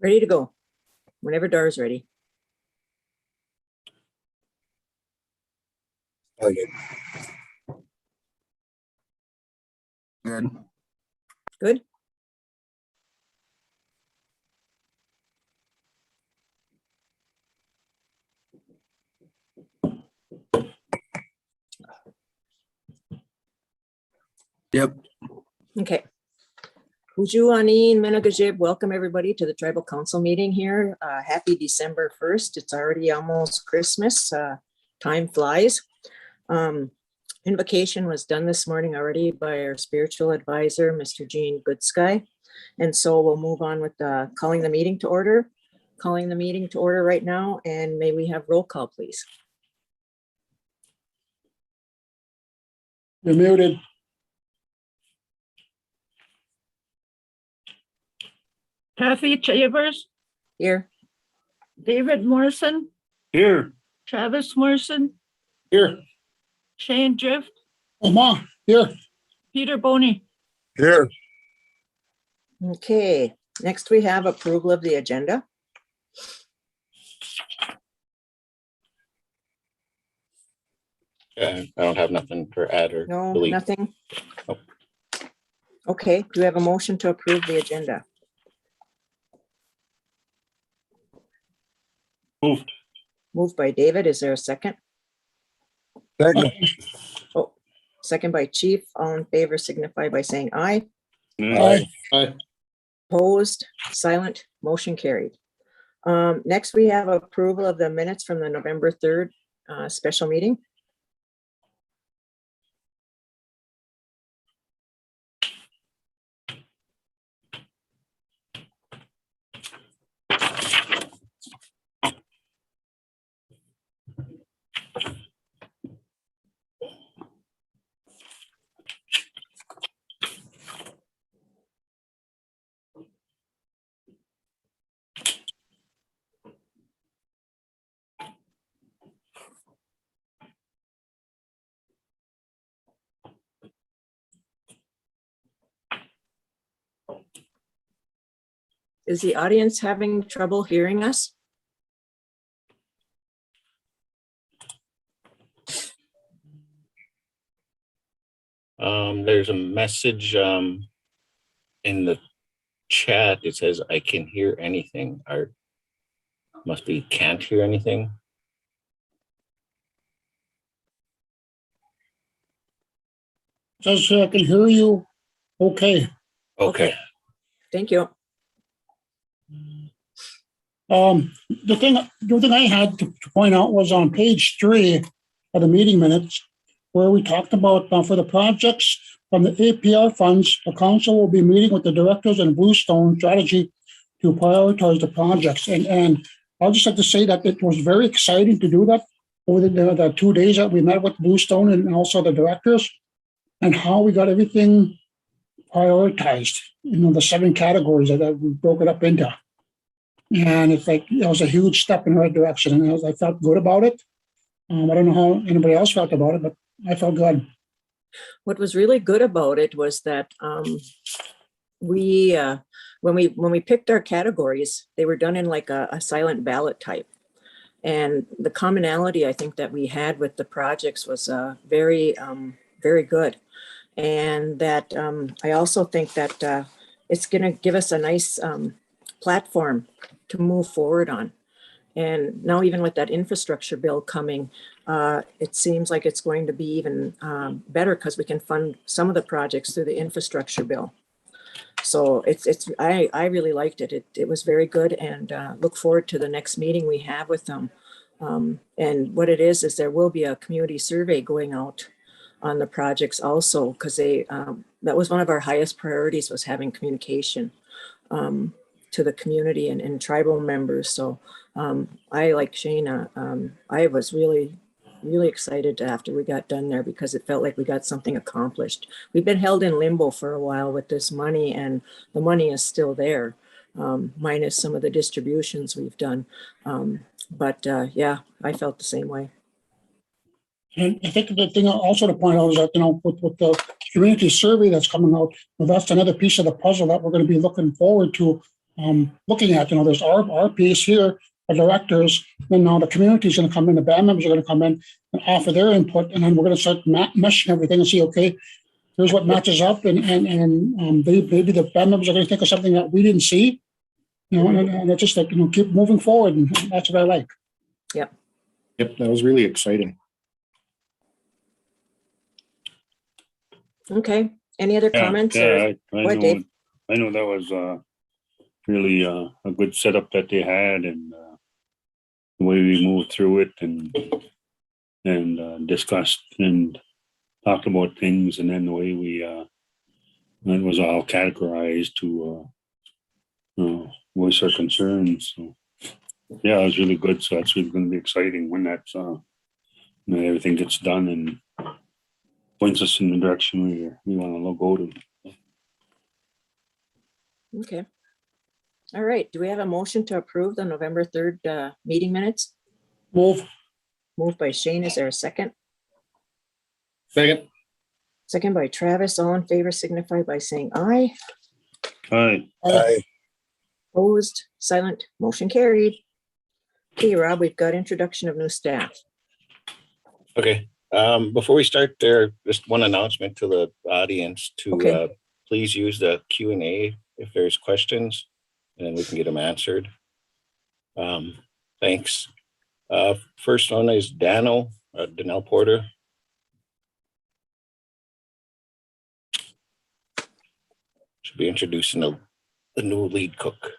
Ready to go. Whenever Dar's ready. Okay. Good. Good. Yep. Okay. Bonjour, Anine, Menagajib. Welcome everybody to the Tribal Council meeting here. Happy December 1st. It's already almost Christmas. Time flies. Invocation was done this morning already by our spiritual advisor, Mr. Gene Goodsky. And so we'll move on with calling the meeting to order. Calling the meeting to order right now, and may we have roll call, please? You're muted. Kathy Chavers, Here. David Morrison, Here. Travis Morrison, Here. Shane Drift, Oma, here. Peter Boney. Here. Okay, next we have approval of the agenda. I don't have nothing for add or No, delete. nothing. Nope. Okay, do we have a motion to approve the agenda? Moved. Moved by David. Is there a second? Second. Oh, second by Chief. All in favor signify by saying aye. Aye. Aye. Opposed, silent, motion carried. Next, we have approval of the minutes from the November 3rd special meeting. Is the audience having trouble hearing us? There's a message in the chat. It says, I can hear anything. Or must be can't hear anything. Says I can hear you. Okay. Okay. Thank you. The thing I had to point out was on page 3 of the meeting minutes, where we talked about for the projects from the APR funds, the council will be meeting with the directors and Bluestone strategy to prioritize the projects. And I'll just have to say that it was very exciting to do that over the 2 days that we met with Bluestone and also the directors, and how we got everything prioritized, the 7 categories that we broke it up into. And it's like, it was a huge step in the right direction. And I felt good about it. I don't know how anybody else felt about it, but I felt good. What was really good about it was that we when we picked our categories, they were done in like a silent ballot type. And the commonality I think that we had with the projects was very good. And that I also think that it's going to give us a nice platform to move forward on. And now even with that infrastructure bill coming, it seems like it's going to be even better because we can fund some of the projects through the infrastructure bill. So I really liked it. It was very good, and look forward to the next meeting we have with them. And what it is there will be a community survey going out on the projects also, because that was one of our highest priorities, was having communication to the community and tribal members. So I, like Shana, I was really excited after we got done there, because it felt like we got something accomplished. We've been held in limbo for a while with this money, and the money is still there, minus some of the distributions we've done. But yeah, I felt the same way. And I think the thing also to point out is that, with the community survey that's coming out, well, that's another piece of the puzzle that we're going to be looking forward to looking at. There's our piece here, the directors, then now the community is going to come in, the band members are going to come in and offer their input, and then we're going to start meshing everything and see, okay, here's what matches up, and maybe the band members are going to think of something that we didn't see, and it's just like, keep moving forward, and that's what I like. Yep. Yep, that was really exciting. Okay. Any other comments? I Go ahead, Dave. know that was really a good setup that they had, and the way we moved through it and discussed and talked about things, and then the way we it was all categorized to voice our concerns. So yeah, it was really good. So that's really going to be exciting when that's when everything gets done and points us in the direction we want to go to. Okay. All right. Do we have a motion to approve the November 3rd meeting minutes? Move. Moved by Shane. Is there a second? Second. Second by Travis. All in favor signify by saying aye. Hi. Opposed, silent, motion carried. Okay, Rob, we've got introduction of new staff. Okay. Before we start there, just one announcement to the audience to Okay. please use the Q&A if there's questions, and then we can get them answered. Thanks. First one is Danell Porter. Should be introducing the new lead cook.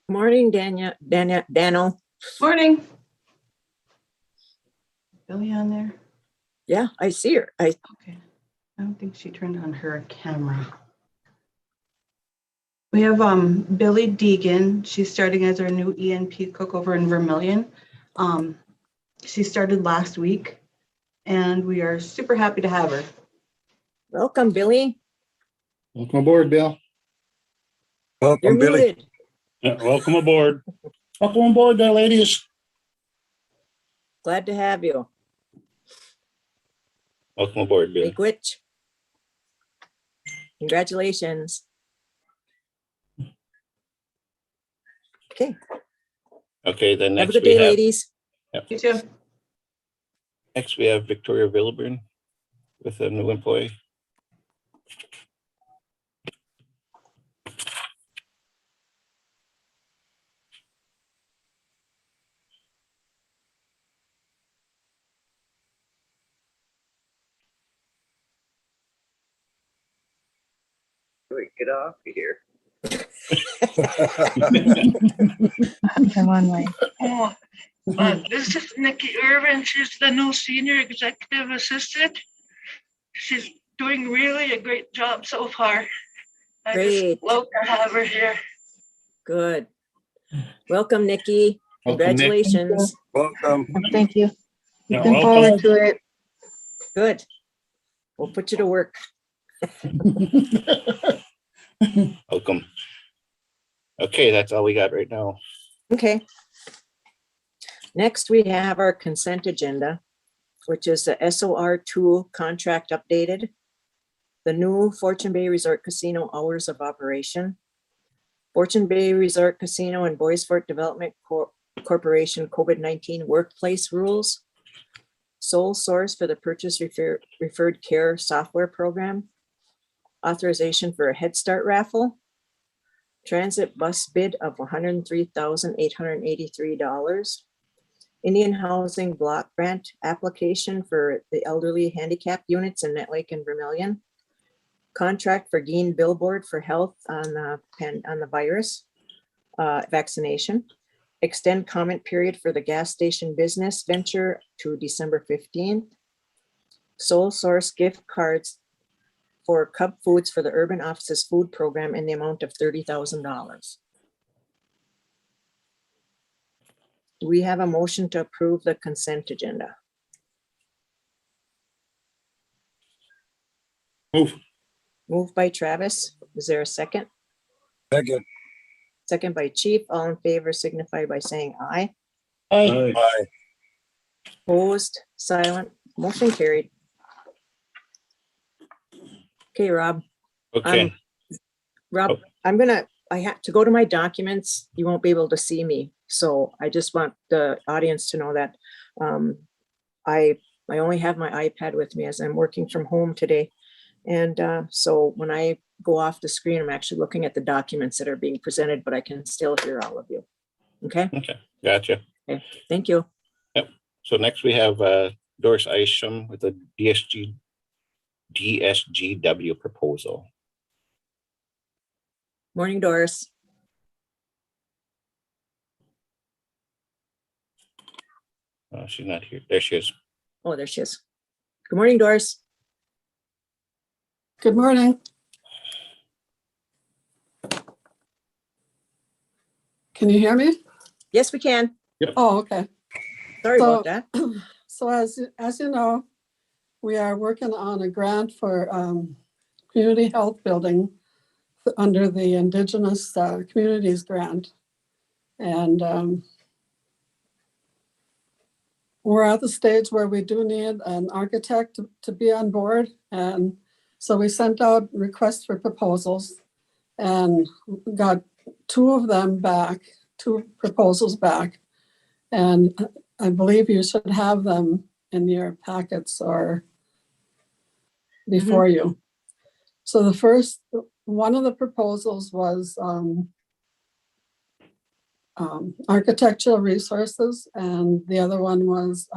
Morning, Danell. Morning. Billy on there? Yeah, I see her. Okay. I don't think she turned on her camera. We have Billy Deegan. She's starting as our new ENP cook over in Vermilion. She started last week, and we are super happy to have her. Welcome, Billy. Welcome aboard, Bill. You're Welcome, Billy. muted. Yeah, welcome aboard. Welcome on board there, ladies. Glad to have you. Welcome aboard, Bill. Big witch. Congratulations. Okay, Okay, then have a next good we day, have ladies. You too. next we have Victoria Villeburn with a new employee. Get off here. I'm on my. This is Nikki Irvin. She's the new senior executive assistant. She's doing really a great job so far. I Great. just love to have her here. Good. Welcome, Nikki. Welcome, Nick. Congratulations. Welcome. Thank you. Yeah, Looking welcome. forward to it. Good. We'll put you to work. Welcome. Okay, that's all we got right now. Okay. Next, we have our consent agenda, which is the SOR2 contract updated, the new Fortune Bay Resort Casino hours of operation, Fortune Bay Resort Casino and Bois Forte Development Corporation COVID-19 workplace rules, sole source for the purchase referred care software program, authorization for a Head Start raffle, transit bus bid of $103,883, Indian Housing Block Grant application for the elderly handicap units in Nett Lake and Vermilion, contract for Geen billboard for health on the virus vaccination, extend comment period for the gas station business venture to December 15th, sole source gift cards for Cub Foods for the Urban Offices Food Program in the amount of $30,000. Do we have a motion to approve the consent agenda? Move. Moved by Travis. Is there a second? Second. Second by Chief. All in favor signify by saying aye. Aye. Aye. Opposed, silent, motion carried. Okay, Rob. Okay, Rob, Oh. I have to go to my documents. You won't be able to see me. So I just want the audience to know that I only have my iPad with me as I'm working from home today. And so when I go off the screen, I'm actually looking at the documents that are being presented, but I can still hear all of you. Okay, okay, gotcha. thank you. So next we have Doris Isham with the DSGW proposal. Morning, Doris. She's not here. There she is. Oh, there she is. Good morning, Doris. Good morning. Can you hear me? Yes, we can. Oh, okay. Sorry So- about that. So as you know, we are working on a grant for community health building under the Indigenous Communities Grant. And we're at the stage where we do need an architect to be on board. And so we sent out requests for proposals and got two proposals back. And I believe you should have them in your packets or before you. So the first, one of the proposals was architectural resources, and the other one was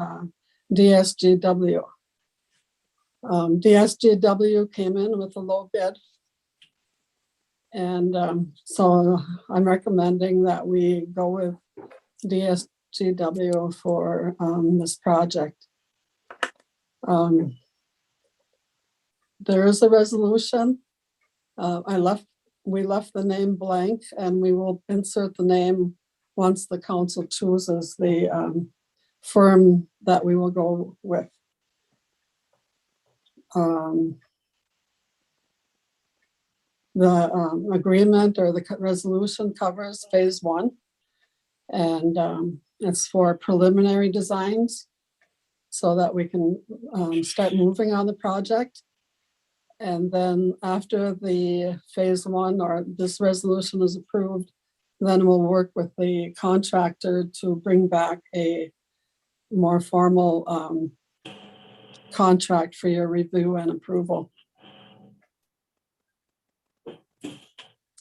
DSGW. DSGW came in with a low bid. And so I'm recommending that we go with DSGW for this project. There is a resolution. We left the name blank, and we will insert the name once the council chooses the firm that we will go with. The agreement or the resolution covers phase 1, and it's for preliminary designs so that we can start moving on the project. And then after the phase 1 or this resolution is approved, then we'll work with the contractor to bring back a more formal contract for your review and approval.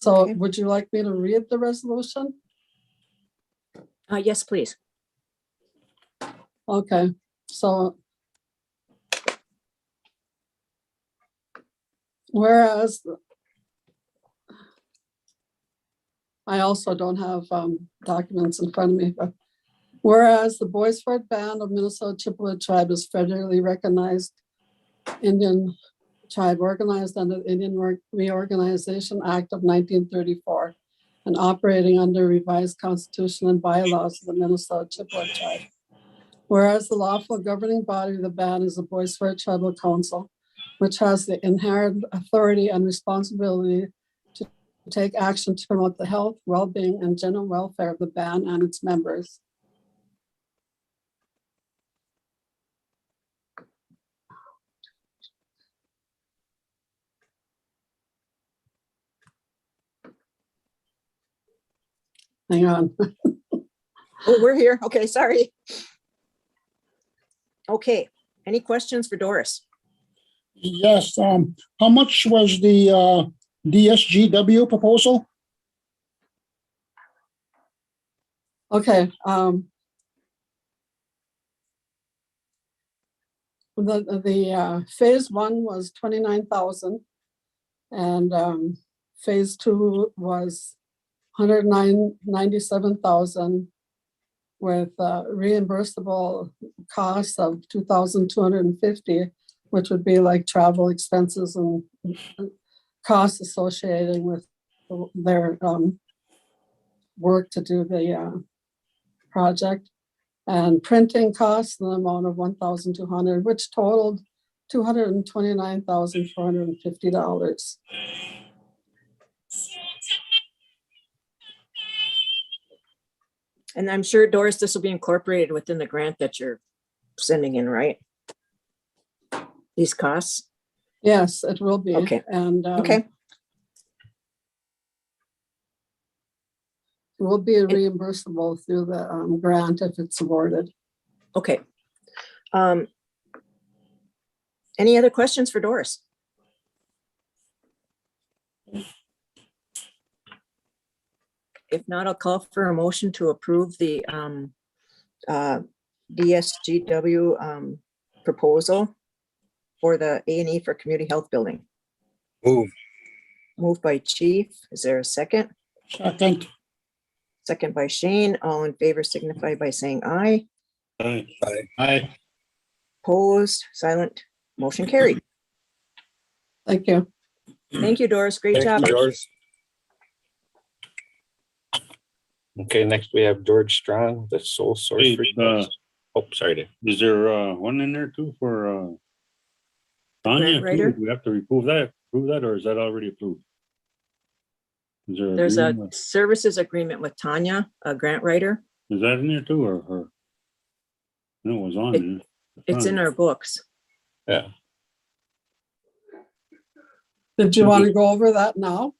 So Okay. would you like me to read the resolution? Yes, please. Okay, so whereas I also don't have documents in front of me, but whereas the Boisfort Band of Minnesota Chippewa Tribe is federally recognized Indian tribe organized under the Indian Reorganization Act of 1934 and operating under revised constitution and bylaws of the Minnesota Chippewa Tribe. Whereas the lawful governing body of the band is the Boisfort Tribal Council, which has the inherent authority and responsibility to take action to promote the health, well-being, and general welfare of the band and its members. Hang on. Oh, we're here. Okay, sorry. Okay, any questions for Doris? Yes, how much was the DSGW proposal? Okay. The phase 1 was 29,000, and phase 2 was 197,000 with reimbursable costs of 2,250, which would be like travel expenses and costs associated with their work to do the project. And printing costs in the amount of $1,200, which totaled $229,450. And I'm sure, Doris, this will be incorporated within the grant that you're sending in, right? These costs? Yes, it will be. Okay. And Okay. it will be reimbursable through the grant if it's awarded. Okay. Any other questions for Doris? If not, I'll call for a motion to approve the DSGW proposal for the A&E for Community Health Building. Move. Moved by Chief. Is there a second? Second. Second by Shane. All in favor signify by saying aye. Aye. Aye. Opposed, silent, motion carried. Thank you. Thank you, Doris. Great job. George. Okay, next we have George Strong, the sole source. Hey, request. Oh, sorry, Dave. Is there one in there too for Tanya? Grant writer? Do we have to approve that, or is that already approved? Is there There's a agreement? services agreement with Tanya, a grant writer. Is that in there too, or her? No, it was on there. It's in our books. Yeah, Did you want to go over that now?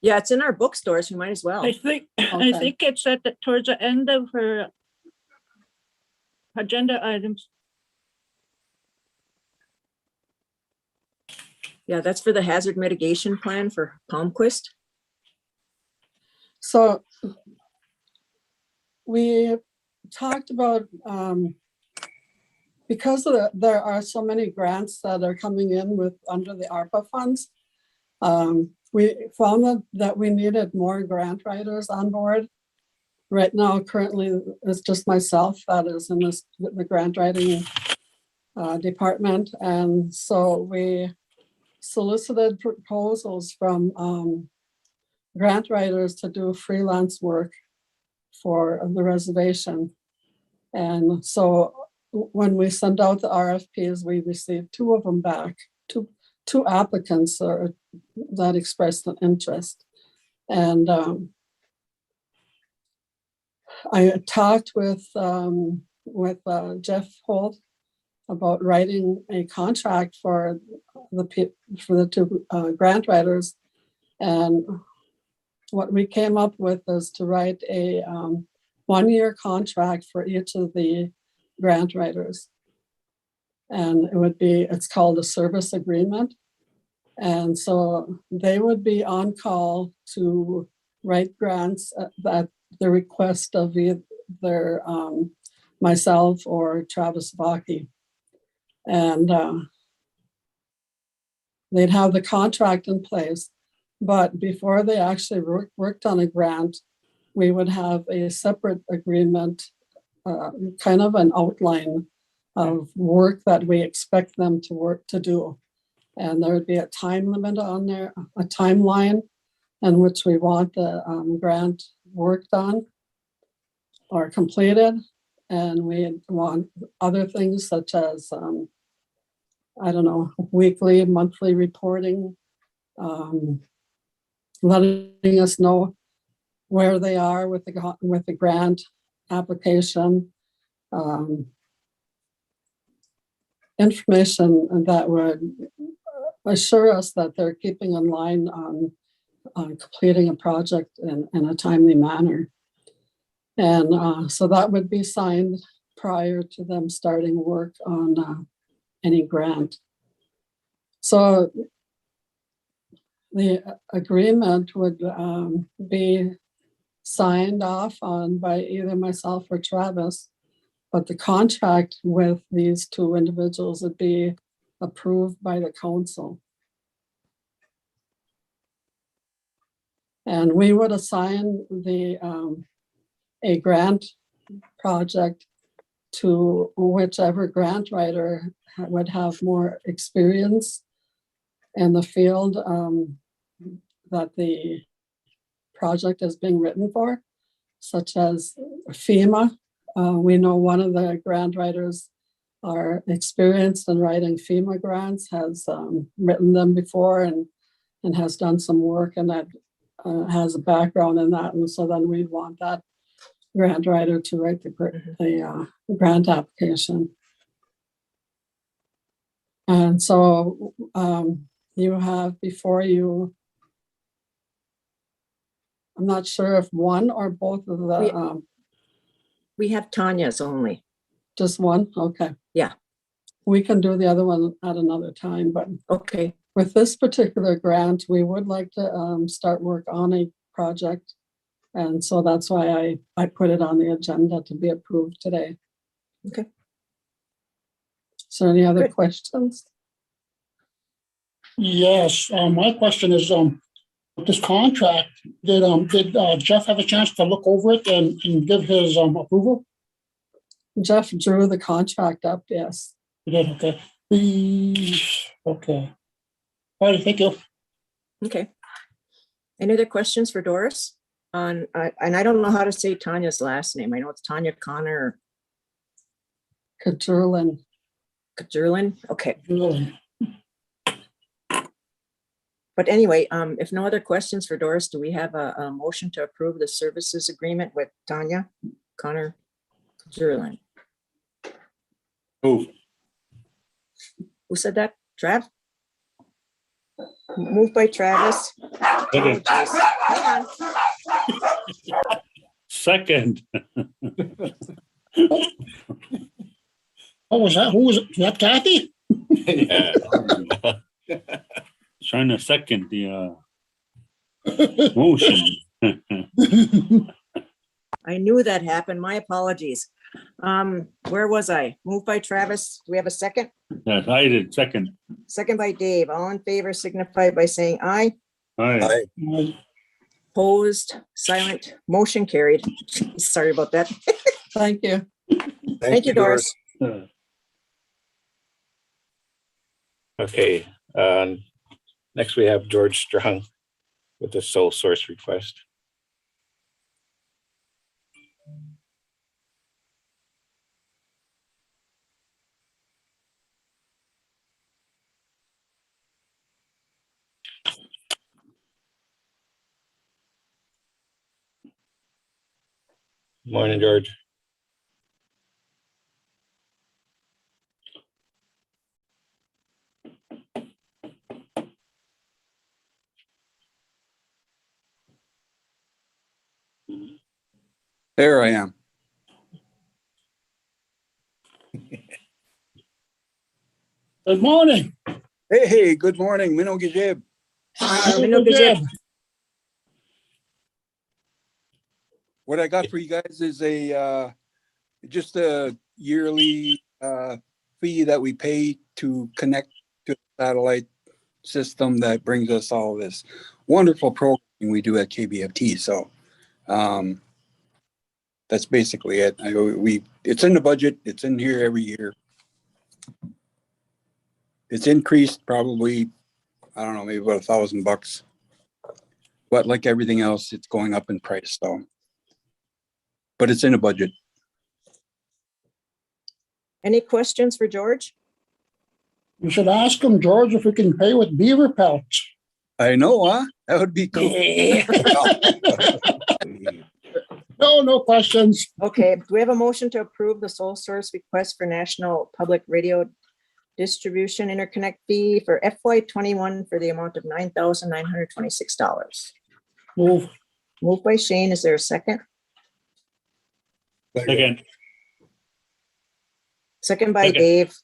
Yeah, it's in our bookstores. We might as well. I think Okay. it's at the, towards the end of her agenda items. Yeah, that's for the hazard mitigation plan for Palmquist. So we talked about, because there are so many grants that are coming in with under the ARPA funds, we found that we needed more grant writers on board. Right now, currently, it's just myself that is in the grant writing department. And so we solicited proposals from grant writers to do freelance work for the reservation. And so when we sent out the RFPs, we received 2 of them back, two applicants that expressed an interest. And I talked with Jeff Holt about writing a contract for the 2 grant writers. And what we came up with is to write a 1-year contract for each of the grant writers. And it's called a service agreement. And so they would be on call to write grants at the request of either myself or Travis Vaki. And they'd have the contract in place, but before they actually worked on a grant, we would have a separate agreement, kind of an outline of work that we expect them to do. And there would be a time limit on there, a timeline in which we want the grant worked on or completed. And we want other things such as, weekly, monthly reporting, letting us know where they are with the grant application, information that would assure us that they're keeping in line on completing a project in a timely manner. And so that would be signed prior to them starting work on any grant. So the agreement would be signed off on by either myself or Travis, but the contract with these 2 individuals would be approved by the council. And we would assign a grant project to whichever grant writer would have more experience in the field that the project is being written for, such as FEMA We know one of the grant writers are experienced in writing FEMA grants, has written them before and has done some work, and that has a background in that. And so then we'd want that grant writer to write the grant application. And so you have before you, I'm not sure if one or both of the. We have Tanya's only. Just one? Okay. Yeah. We can do the other one at another time, but Okay. with this particular grant, we would like to start work on a project. And so that's why I put it on the agenda to be approved today. Okay. So any other Good. questions? Yes, my question is, with this contract, did Jeff have a chance to look over it and give his approval? Jeff drew the contract up, yes. He did, okay. Okay. All right, thank you. Okay. Any other questions for Doris? And I don't know how to say Tanya's last name. I know it's Tanya Connor. Kajurlin. Kajurlin? Okay. Really? But anyway, if no other questions for Doris, do we have a motion to approve the services agreement with Tanya Connor Kajurlin? Move. Who said that? Trav? Moved by Travis. Second. Hang on. Second. What was that? Who was it? Was that Kathy? Yeah. Trying to second the motion. I knew that happened. My apologies. Where was I? Moved by Travis. Do we have a second? Yes, I did second. Second by Dave. All in favor signify by saying aye. Aye. Opposed, silent, motion carried. Sorry about that. Thank you. Thank you, Doris. Okay, next we have George Strong with the sole source request. Morning, George. There I am. Good morning. Hey, good morning. Minnow Gijib. What I got for you guys is just a yearly fee that we pay to connect to the satellite system that brings us all this wonderful programming we do at KBFT. So that's basically it. It's in the budget. It's in here every year. It's increased probably, I don't know, maybe about $1,000. But like everything else, it's going up in price. So, but it's in the budget. Any questions for George? You should ask him, George, if we can pay with beaver pelts. I know, huh? That would be cool. No questions. Okay, do we have a motion to approve the sole source request for National Public Radio Distribution Interconnect fee for FY21 for the amount of $9,926? Move. Moved by Shane. Is there a second? Second. Second by Second. Dave.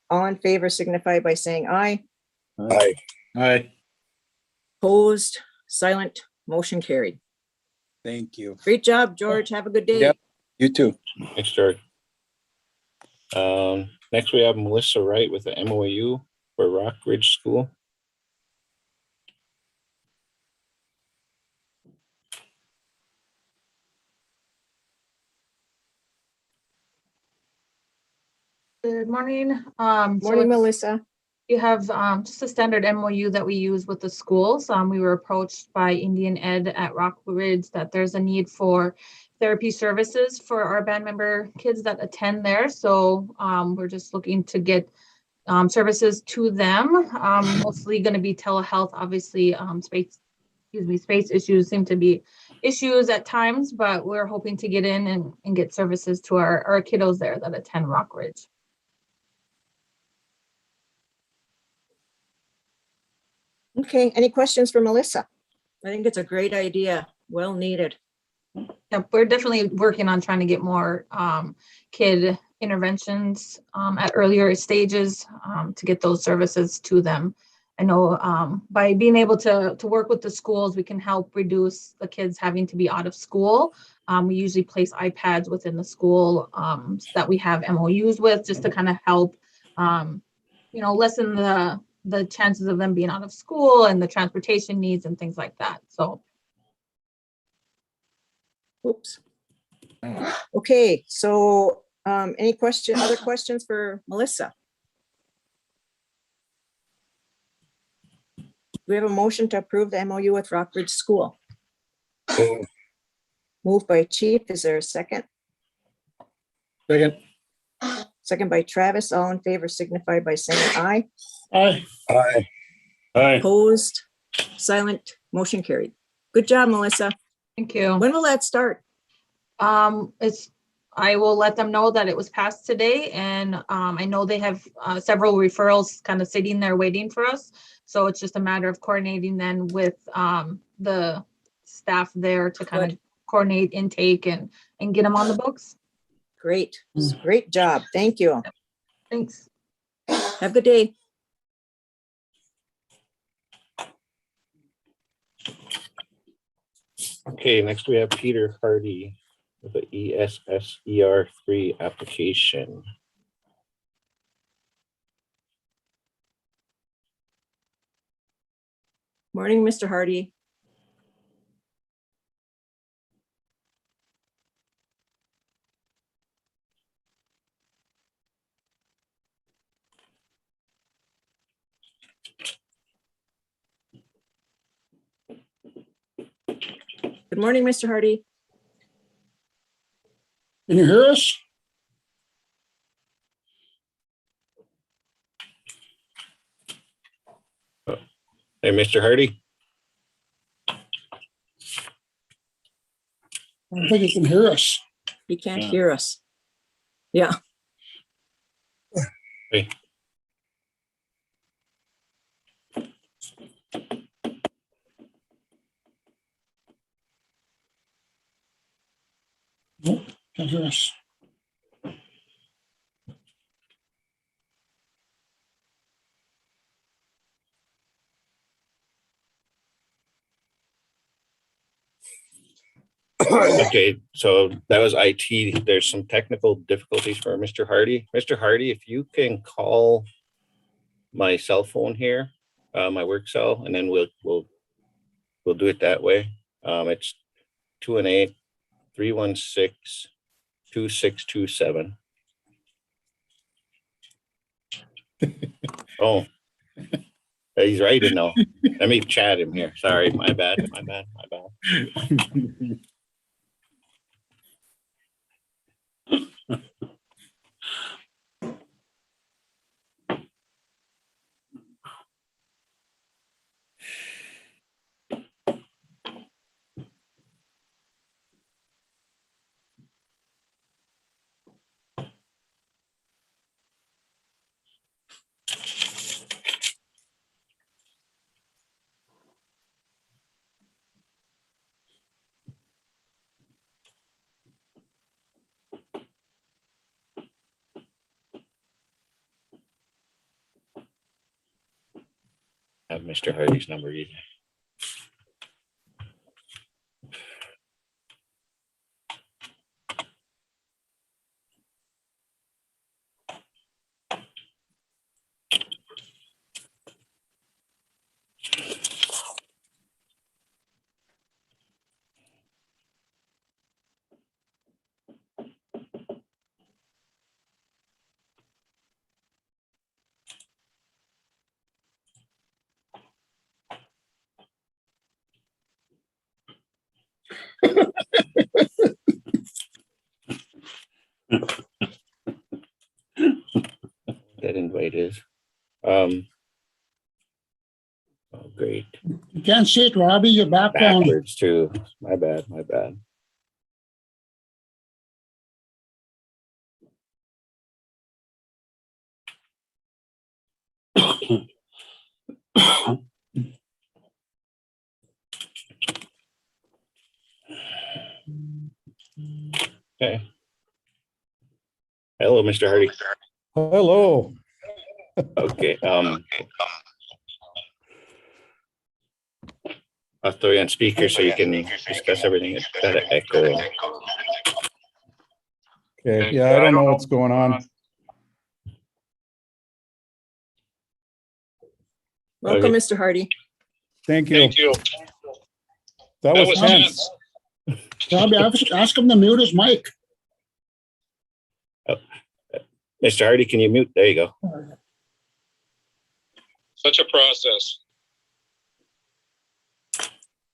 All in favor signify by saying aye. Aye. Aye. Opposed, silent, motion carried. Thank you. Great job, George. Have a good day. Yep. You too. Thanks, George. Next we have Melissa Wright with the MOU for Rock Ridge School. Good morning. Morning, Melissa. You have just a standard MOU that we use with the schools. We were approached by Indian Ed at Rock Ridge that there's a need for therapy services for our band member kids that attend there. So we're just looking to get services to them. Mostly going to be telehealth. Obviously, space issues seem to be issues at times, but we're hoping to get in and get services to our kiddos there that attend Rockridge. Okay, any questions for Melissa? I think it's a great idea, well needed. Yep, we're definitely working on trying to get more kid interventions at earlier stages to get those services to them. I know by being able to work with the schools, we can help reduce the kids having to be out of school. We usually place iPads within the school that we have MOUs with, just to kind of help, lessen the chances of them being out of school and the transportation needs and things like that. So. Oops. Okay, so other questions for Melissa? We have a motion to approve the MOU with Rockridge School. Moved by Chief. Is there a second? Second. Second by Travis. All in favor signify by saying aye. Aye. Aye. Aye. Opposed, silent, motion carried. Good job, Melissa. Thank you. When will that start? I will let them know that it was passed today, and I know they have several referrals kind of sitting there waiting for us. So it's just a matter of coordinating then with the staff there to kind of coordinate intake and get them on the books. Great, great job. Thank you. Thanks. Have a good day. Okay, next we have Peter Hardy with the ESSER3 application. Morning, Mr. Hardy. Good morning, Mr. Hardy. Can you hear us? Hey, Mr. Hardy. I don't think you can hear us. He can't hear us. Yeah. Hey. Nope, can't hear us. Okay, so that was IT. There's some technical difficulties for Mr. Hardy. Mr. Hardy, if you can call my cell phone here, my work cell, and then we'll do it that way. It's 218-316-2627. Oh, he's right to know. Let me chat him here. Sorry, my bad. Have Mr. Hardy's number either. way it is. Oh, great. You can't see it, Robbie, your background. Backwards too. My bad. Okay. Hello, Mr. Hardy. Hello. Okay. I'll throw you on speaker so you can discuss everything. It's got an echo. Okay. Yeah, I don't know what's going on. Welcome, Okay. Mr. Hardy. Thank you. That was tense. Robbie, ask him to mute his mic. Mr. Hardy, can you mute? There you go. Such a process.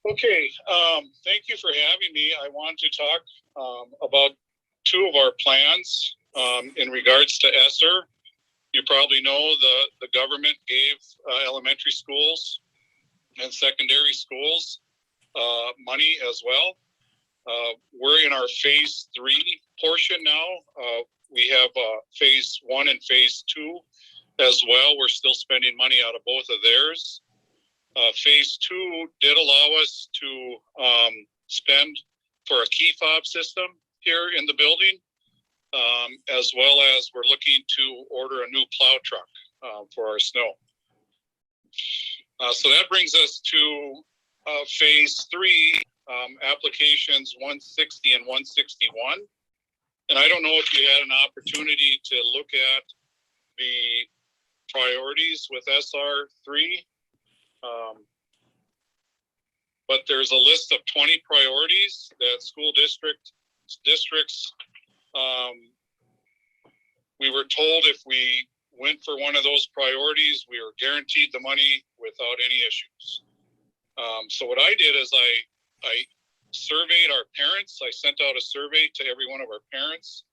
Okay, thank you for having me. I want to talk about two of our plans in regards to ESSER. You probably know the government gave elementary schools and secondary schools money as well. We're in our phase 3 portion now. We have phase 1 and phase 2 as well. We're still spending money out of both of theirs. Phase 2 did allow us to spend for a key fob system here in the building, as well as we're looking to order a new plow truck for our snow. So that brings us to phase 3, applications 160 and 161. And I don't know if you had an opportunity to look at the priorities with SR3. But there's a list of 20 priorities that school districts, we were told if we went for one of those priorities, we were guaranteed the money without any issues. So what I did is I surveyed our parents. I sent out a survey to every one of our parents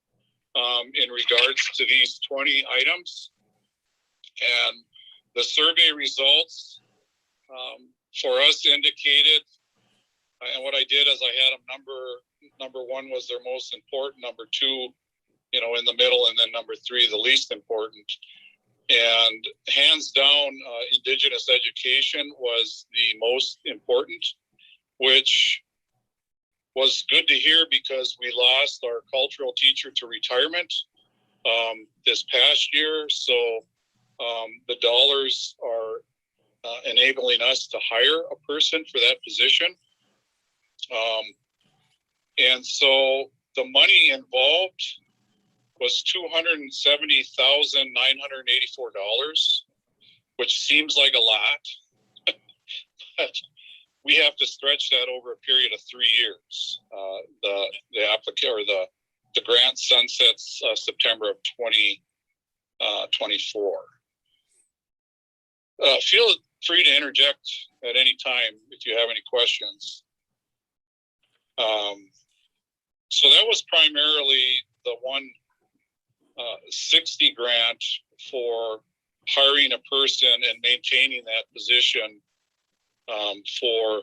in regards to these 20 items. And the survey results for us indicated, and what I did is I had them number 1 was their most important, number 2, in the middle, and then number 3, the least important. And hands down, Indigenous education was the most important, which was good to hear because we lost our cultural teacher to retirement this past year. So the dollars are enabling us to hire a person for that position. And so the money involved was $270,984, which seems like a lot, but we have to stretch that over a period of 3 years. The grant sunsets September of 2024. Feel free to interject at any time if you have any questions. So that was primarily the 160 grant for hiring a person and maintaining that position for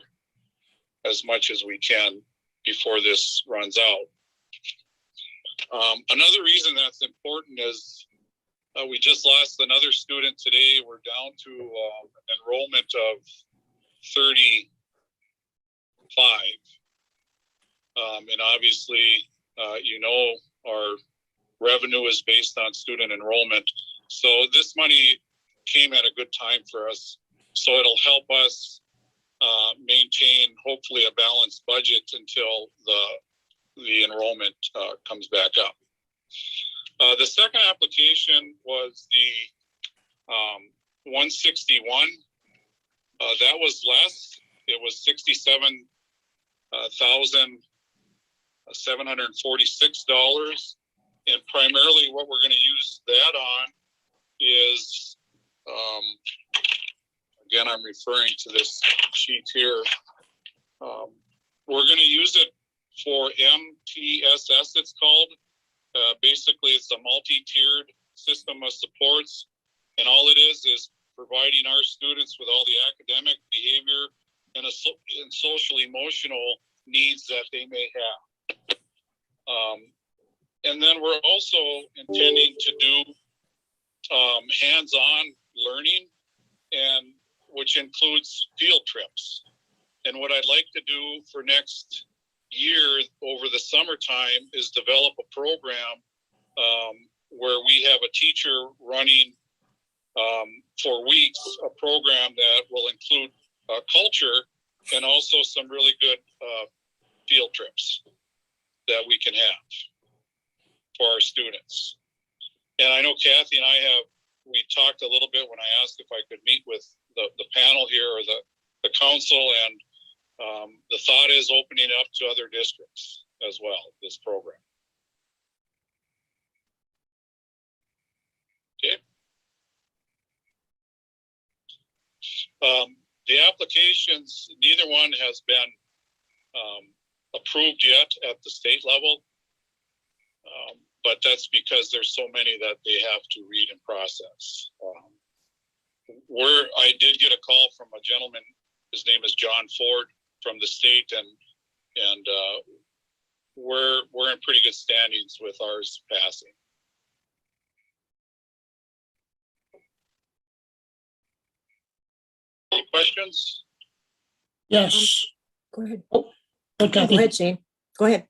as much as we can before this runs out. Another reason that's important is we just lost another student today. We're down to an enrollment of 35. And obviously, our revenue is based on student enrollment. So this money came at a good time for us. So it'll help us maintain, hopefully, a balanced budget until the enrollment comes back up. The second application was the 161. That was less. It was $67,746. And primarily what we're going to use that on is, again, I'm referring to this sheet here. We're going to use it for MTSS, it's called. Basically, it's a multi-tiered system of supports. And all it is providing our students with all the academic, behavior, and social emotional needs that they may have. And then we're also intending to do hands-on learning, and which includes field trips. And what I'd like to do for next year over the summertime is develop a program where we have a teacher running for weeks, a program that will include culture and also some really good field trips that we can have for our students. And I know Kathy and I we talked a little bit when I asked if I could meet with the panel here or the council, and the thought is opening up to other districts as well, this program. Okay. The applications, neither one has been approved yet at the state level, but that's because there's so many that they have to read and process. I did get a call from a gentleman, his name is John Ford, from the state, and we're in pretty good standings with ours passing. Any questions? Yes. Go ahead. Oh, Go Kathy. ahead, Shane. Go ahead.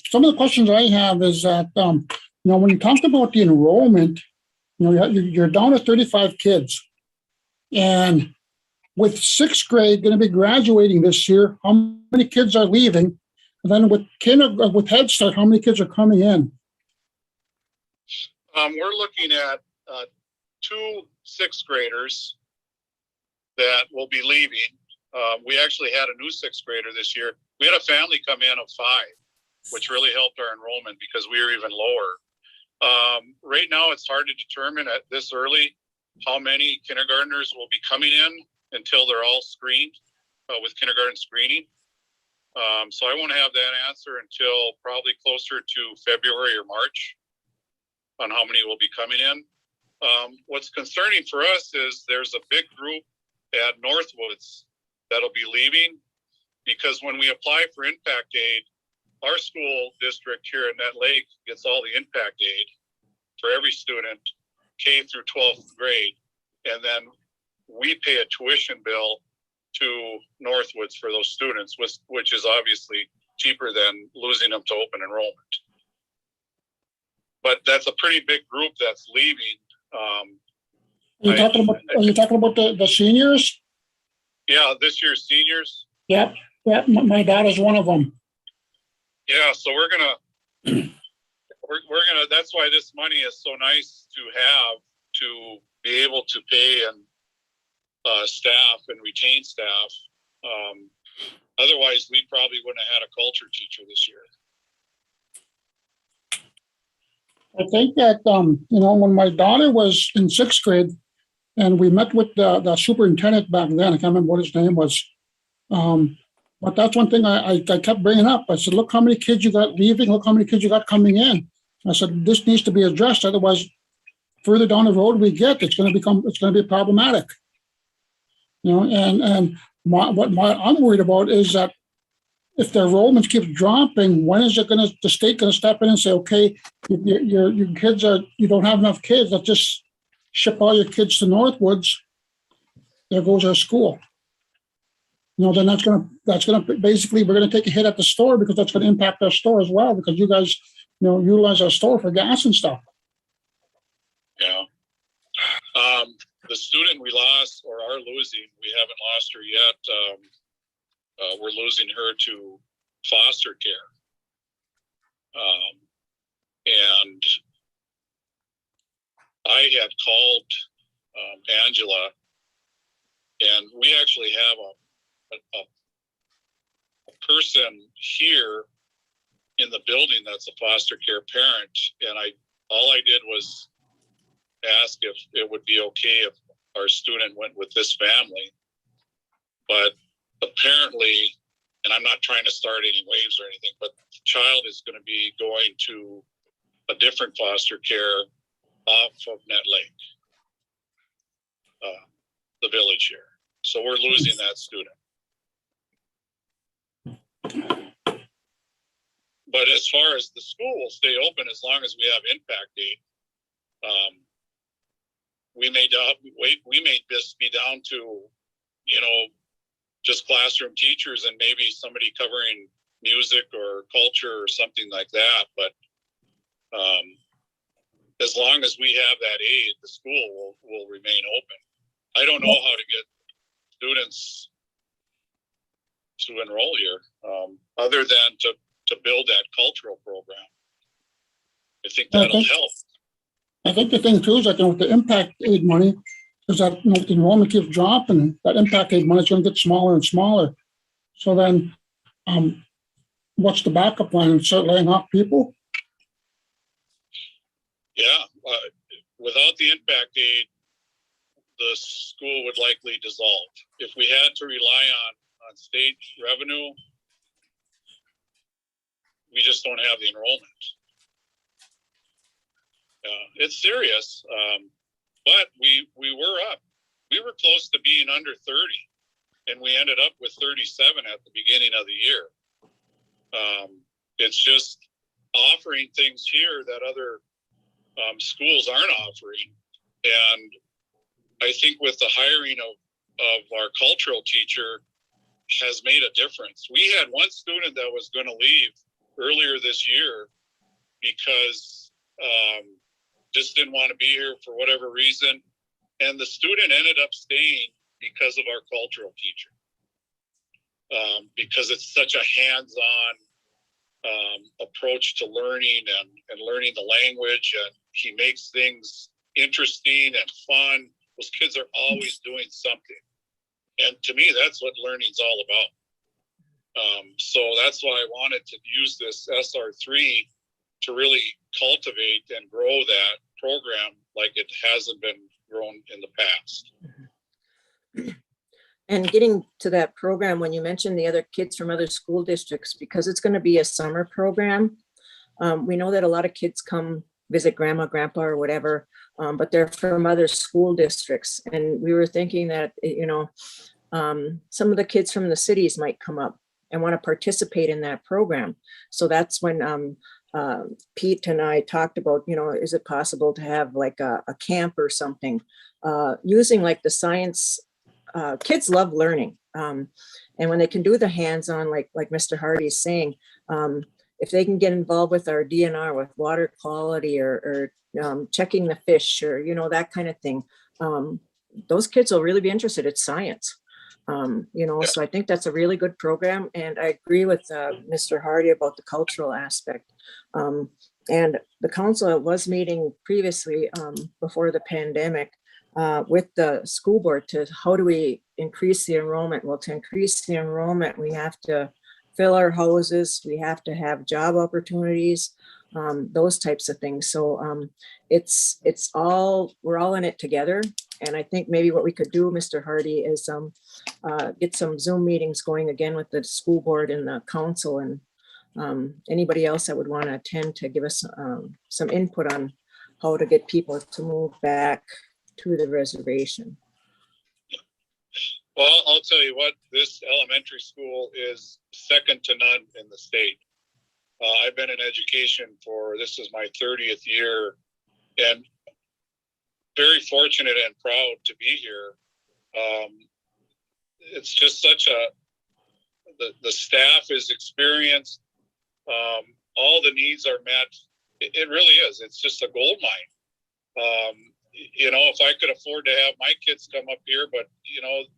Some of the questions I have is that, when you talked about the enrollment, you're down to 35 kids. And with sixth grade going to be graduating this year, how many kids are leaving? And then with Head Start, how many kids are coming in? We're looking at 2 sixth graders that will be leaving. We actually had a new sixth grader this year. We had a family come in of 5, which really helped our enrollment because we were even lower. Right now, it's hard to determine at this early how many kindergartners will be coming in until they're all screened with kindergarten screening. So I won't have that answer until probably closer to February or March on how many will be coming in. What's concerning for us is there's a big group at Northwoods that'll be leaving, because when we apply for impact aid, our school district here in Net Lake gets all the impact aid for every student, K through 12th grade. And then we pay a tuition bill to Northwoods for those students, which is obviously cheaper than losing them to open enrollment. But that's a pretty big group that's leaving. Are you talking about the seniors? Yeah, this year's seniors. Yep. My daughter's one of them. Yeah, so we're gonna that's why this money is so nice to have, to be able to pay and staff and retain staff. Otherwise, we probably wouldn't have had a culture teacher this year. I think that, when my daughter was in sixth grade and we met with the superintendent back then, I can't remember what his name was. But that's one thing I kept bringing up. I said, look how many kids you got leaving. Look how many kids you got coming in. I said, this needs to be addressed. Otherwise, further down the road we get, it's going to be problematic. And I'm worried about is that if the enrollment keeps dropping, when is the state going to step in and say, okay, your kids you don't have enough kids, let's just ship all your kids to Northwoods. There goes our school. Then that's gonna basically, we're gonna take a hit at the store, because that's gonna impact our store as well, because you guys, utilize our store for gas and stuff. Yeah. The student we lost or are losing, we haven't lost her yet. We're losing her to foster care. And I had called Angela, and we actually have a person here in the building that's a foster care parent, and all I did was ask if it would be okay if our student went with this family. But apparently, and I'm not trying to start any waves or anything, but the child is going to be going to a different foster care off of Net Lake. the village here. So we're losing that student. But as far as the school will stay open as long as we have impact aid, we may just be down to, just classroom teachers and maybe somebody covering music or culture or something like that. But as long as we have that aid, the school will remain open. I don't know how to get students to enroll here, other than to build that cultural program. I think that'll help. I think the thing too is that with the impact aid money, is that the enrollment keeps dropping, that impact aid money is going to get smaller and smaller. So then, what's the backup plan? Start laying off people? Yeah, without the impact aid, the school would likely dissolve. If we had to rely on state revenue, we just don't have the enrollment. It's serious, but we were up. We were close to being under 30, and we ended up with 37 at the beginning of the year. It's just offering things here that other schools aren't offering. And I think with the hiring of our cultural teacher has made a difference. We had one student that was going to leave earlier this year because just didn't want to be here for whatever reason. And the student ended up staying because of our cultural teacher. Because it's such a hands-on approach to learning and learning the language, and he makes things interesting and fun. Those kids are always doing something. And to me, that's what learning's all about. So that's why I wanted to use this SR3 to really cultivate and grow that program like it hasn't been grown in the past. And getting to that program, when you mentioned the other kids from other school districts, because it's going to be a summer program, we know that a lot of kids come visit grandma, grandpa, or whatever, but they're from other school districts. And we were thinking that, some of the kids from the cities might come up and want to participate in that program. So that's when Pete and I talked about, is it possible to have like a camp or something, using like the science. Kids love learning. And when they can do the hands-on, like Mr. Hardy's saying, if they can get involved with our DNR, with water quality or checking the fish or, that kind of thing, those kids will really be interested. It's science. So I think that's a really good program. And I agree with Mr. Hardy about the cultural aspect. And the council was meeting previously before the pandemic with the school board to how do we increase the enrollment? Well, to increase the enrollment, we have to fill our houses. We have to have job opportunities, those types of things. So we're all in it together. And I think maybe what we could do, Mr. Hardy, is get some Zoom meetings going again with the school board and the council and anybody else that would want to attend to give us some input on how to get people to move back to the reservation. Well, I'll tell you what, this elementary school is second to none in the state. I've been in education this is my 30th year, and very fortunate and proud to be here. It's just the staff is experienced. All the needs are met. It really is. It's just a gold mine. If I could afford to have my kids come up here, but,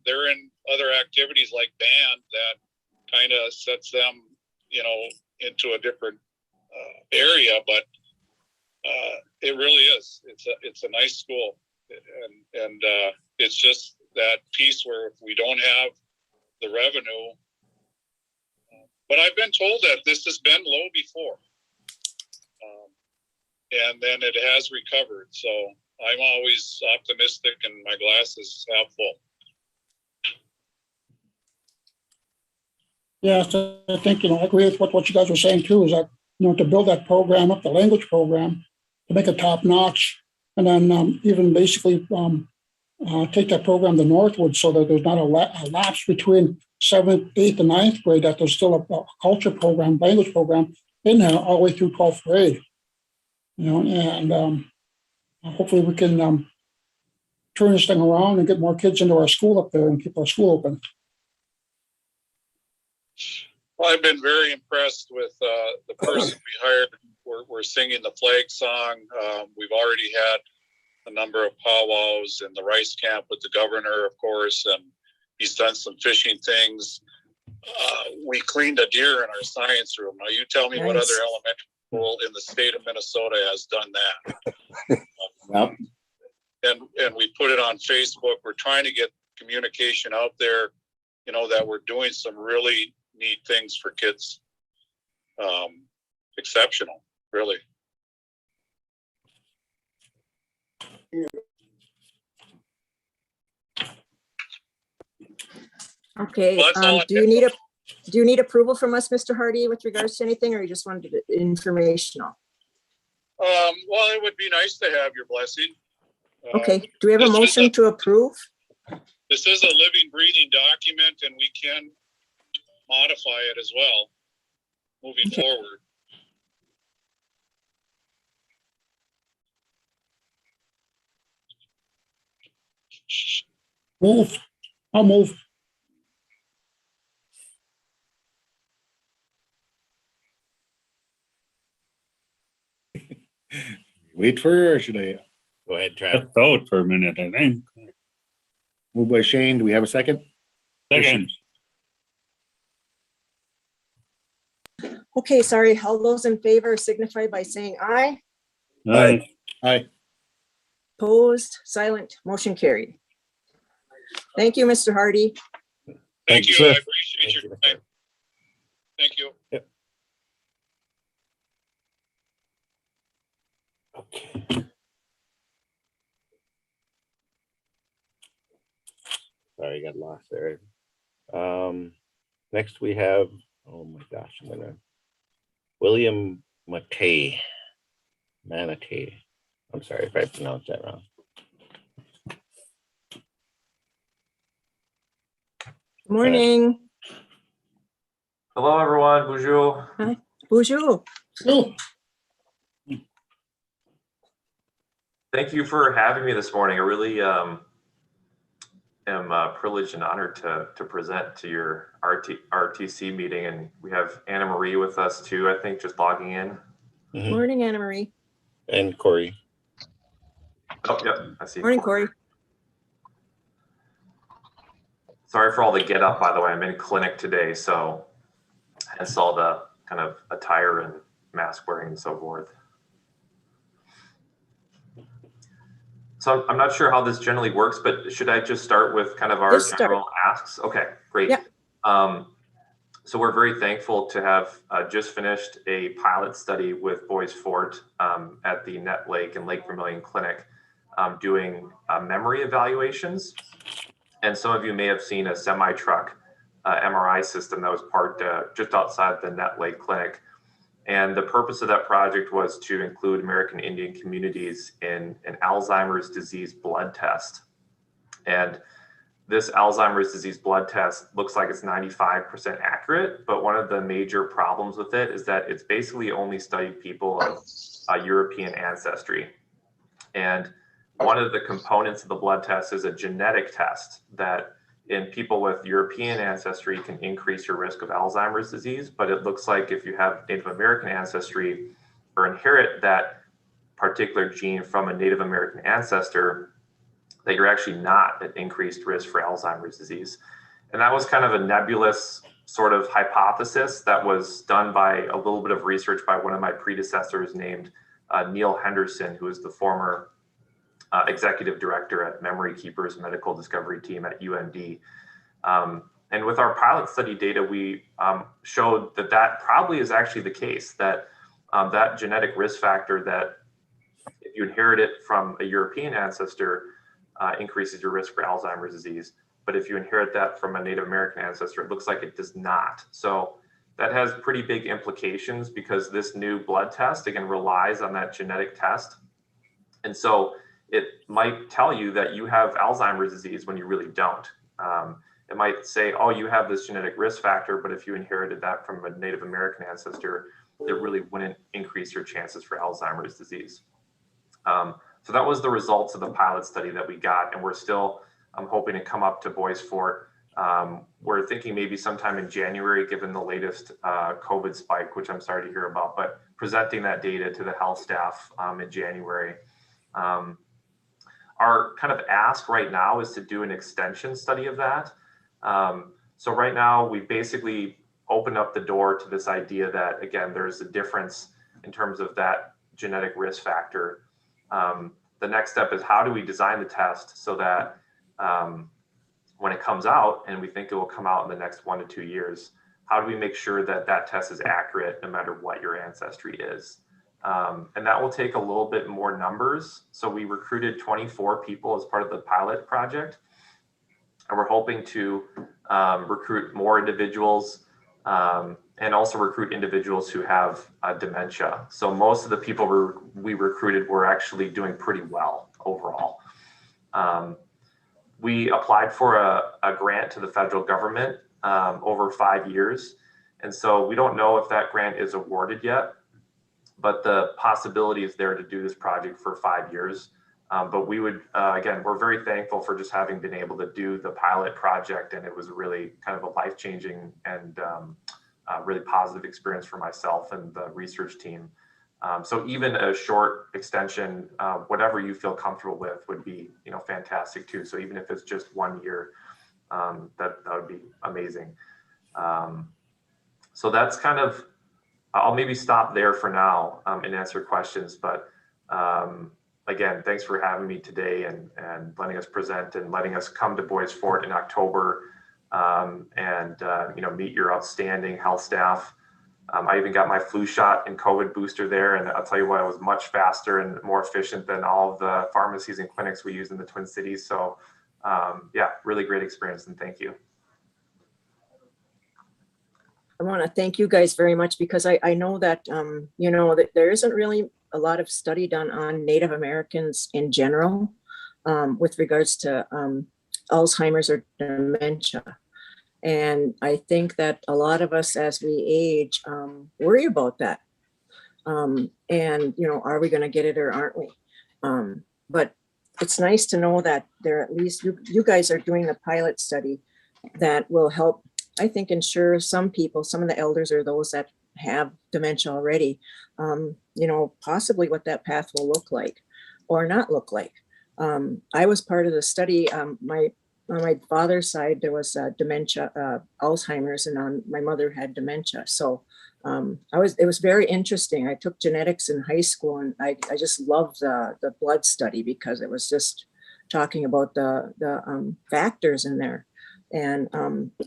they're in other activities like band that kind of sets them, into a different area. But it really is. It's a nice school. And it's just that piece where if we don't have the revenue, but I've been told that this has been low before. And then it has recovered. So I'm always optimistic and my glass is half full. Yeah, so I think, I agree with what you guys were saying too, is that, to build that program up, the language program, to make it top notch, and then even basically take that program to Northwood so that there's not a lapse between 7th, 8th, and 9th grade, that there's still a culture program, language program in there all the way through 12th grade. And hopefully we can turn this thing around and get more kids into our school up there and keep our school open. Well, I've been very impressed with the person we hired. We're singing the flag song. We've already had a number of powwows in the rice camp with the governor, of course, and he's done some fishing things. We cleaned a deer in our science room. Now you tell me what other elementary school in the state of Minnesota has done that. Yep. And we put it on Facebook. We're trying to get communication out there, that we're doing some really neat things for kids. Exceptional, really. Okay, Well, do you need approval from us, Mr. Hardy, with regards to anything, or you just wanted it informational? Well, it would be nice to have your blessing. Okay, do we have a motion to approve? This is a living, breathing document, and we can modify it as well moving forward. Move. I'll move. Wait for her, or should I? Go ahead, Travis. Vote for a minute, I think. Moved by Shane. Do we have a second? Second. Okay, sorry, all those in favor signify by saying aye. Aye. Aye. Opposed, silent, motion carried. Thank you, Mr. Hardy. Thank you. sir. I appreciate your time. Thank you. Yep. Okay. Sorry, I got lost there. Next we have, oh my gosh, William Manatee. I'm sorry if I pronounced that wrong. Morning. Hello, everyone. Bonjour. Hi. Bonjour. Oh, Thank you for having me this morning. I really am privileged and honored to present to your RTC meeting. And we have Anna Marie with us too, I think, just logging in. Mhm. Morning, Anna Marie. And Corey. Oh, yep. I see. Morning, Corey. Sorry for all the get up, by the way. I'm in clinic today, so I saw the kind of attire and mask wearing and so forth. So I'm not sure how this generally works, but should I just start with kind of our general asks? Okay, great. Yep. So we're very thankful to have just finished a pilot study with Boys Fort at the Net Lake and Lake Vermilion Clinic doing memory evaluations. And some of you may have seen a semi-truck MRI system that was parked just outside the Net Lake Clinic. And the purpose of that project was to include American Indian communities in an Alzheimer's disease blood test. And this Alzheimer's disease blood test looks like it's 95% accurate, but one of the major problems with it is that it's basically only studied people of European ancestry. And one of the components of the blood test is a genetic test that in people with European ancestry can increase your risk of Alzheimer's disease. But it looks like if you have Native American ancestry or inherit that particular gene from a Native American ancestor, that you're actually not at increased risk for Alzheimer's disease. And that was kind of a nebulous sort of hypothesis that was done by a little bit of research by one of my predecessors named Neil Henderson, who is the former executive director at Memory Keepers Medical Discovery Team at UMD. And with our pilot study data, we showed that that probably is actually the case, that that genetic risk factor that if you inherit it from a European ancestor increases your risk for Alzheimer's disease. But if you inherit that from a Native American ancestor, it looks like it does not. So that has pretty big implications because this new blood test, again, relies on that genetic test. And so it might tell you that you have Alzheimer's disease when you really don't. It might say, oh, you have this genetic risk factor, but if you inherited that from a Native American ancestor, it really wouldn't increase your chances for Alzheimer's disease. So that was the results of the pilot study that we got, and we're still hoping to come up to Bois Forte. We're thinking maybe sometime in January, given the latest COVID spike, which I'm sorry to hear about, but presenting that data to the health staff in January. Our kind of ask right now is to do an extension study of that. So right now we basically opened up the door to this idea that, again, there's a difference in terms of that genetic risk factor. The next step is, how do we design the test so that when it comes out, and we think it will come out in the next 1 to 2 years, how do we make sure that that test is accurate no matter what your ancestry is? And that will take a little bit more numbers. So we recruited 24 people as part of the pilot project. And we're hoping to recruit more individuals and also recruit individuals who have dementia. So most of the people we recruited were actually doing pretty well overall. We applied for a grant to the federal government over 5 years. And so we don't know if that grant is awarded yet, but the possibility is there to do this project for 5 years. But we would, again, we're very thankful for just having been able to do the pilot project. And it was really kind of a life-changing and really positive experience for myself and the research team. So even a short extension, whatever you feel comfortable with, would be, fantastic too. So even if it's just 1 year, that would be amazing. So that's kind of, I'll maybe stop there for now and answer questions. But again, thanks for having me today and letting us present and letting us come to Bois Forte in October and meet your outstanding health staff. I even got my flu shot and COVID booster there, and I'll tell you what, it was much faster and more efficient than all of the pharmacies and clinics we use in the Twin Cities. So yeah, really great experience, and thank you. I want to thank you guys very much, because I know that, that there isn't really a lot of study done on Native Americans in general with regards to Alzheimer's or dementia. And I think that a lot of us as we age worry about that. And, are we going to get it or aren't we? But it's nice to know that there, at least you guys are doing a pilot study that will help, I think, ensure some people, some of the elders or those that have dementia already, possibly what that path will look like or not look like. I was part of the study. On my father's side, there was dementia, Alzheimer's, and on my mother had dementia. So it was very interesting. I took genetics in high school, and I just loved the blood study, because it was just talking about the factors in there. And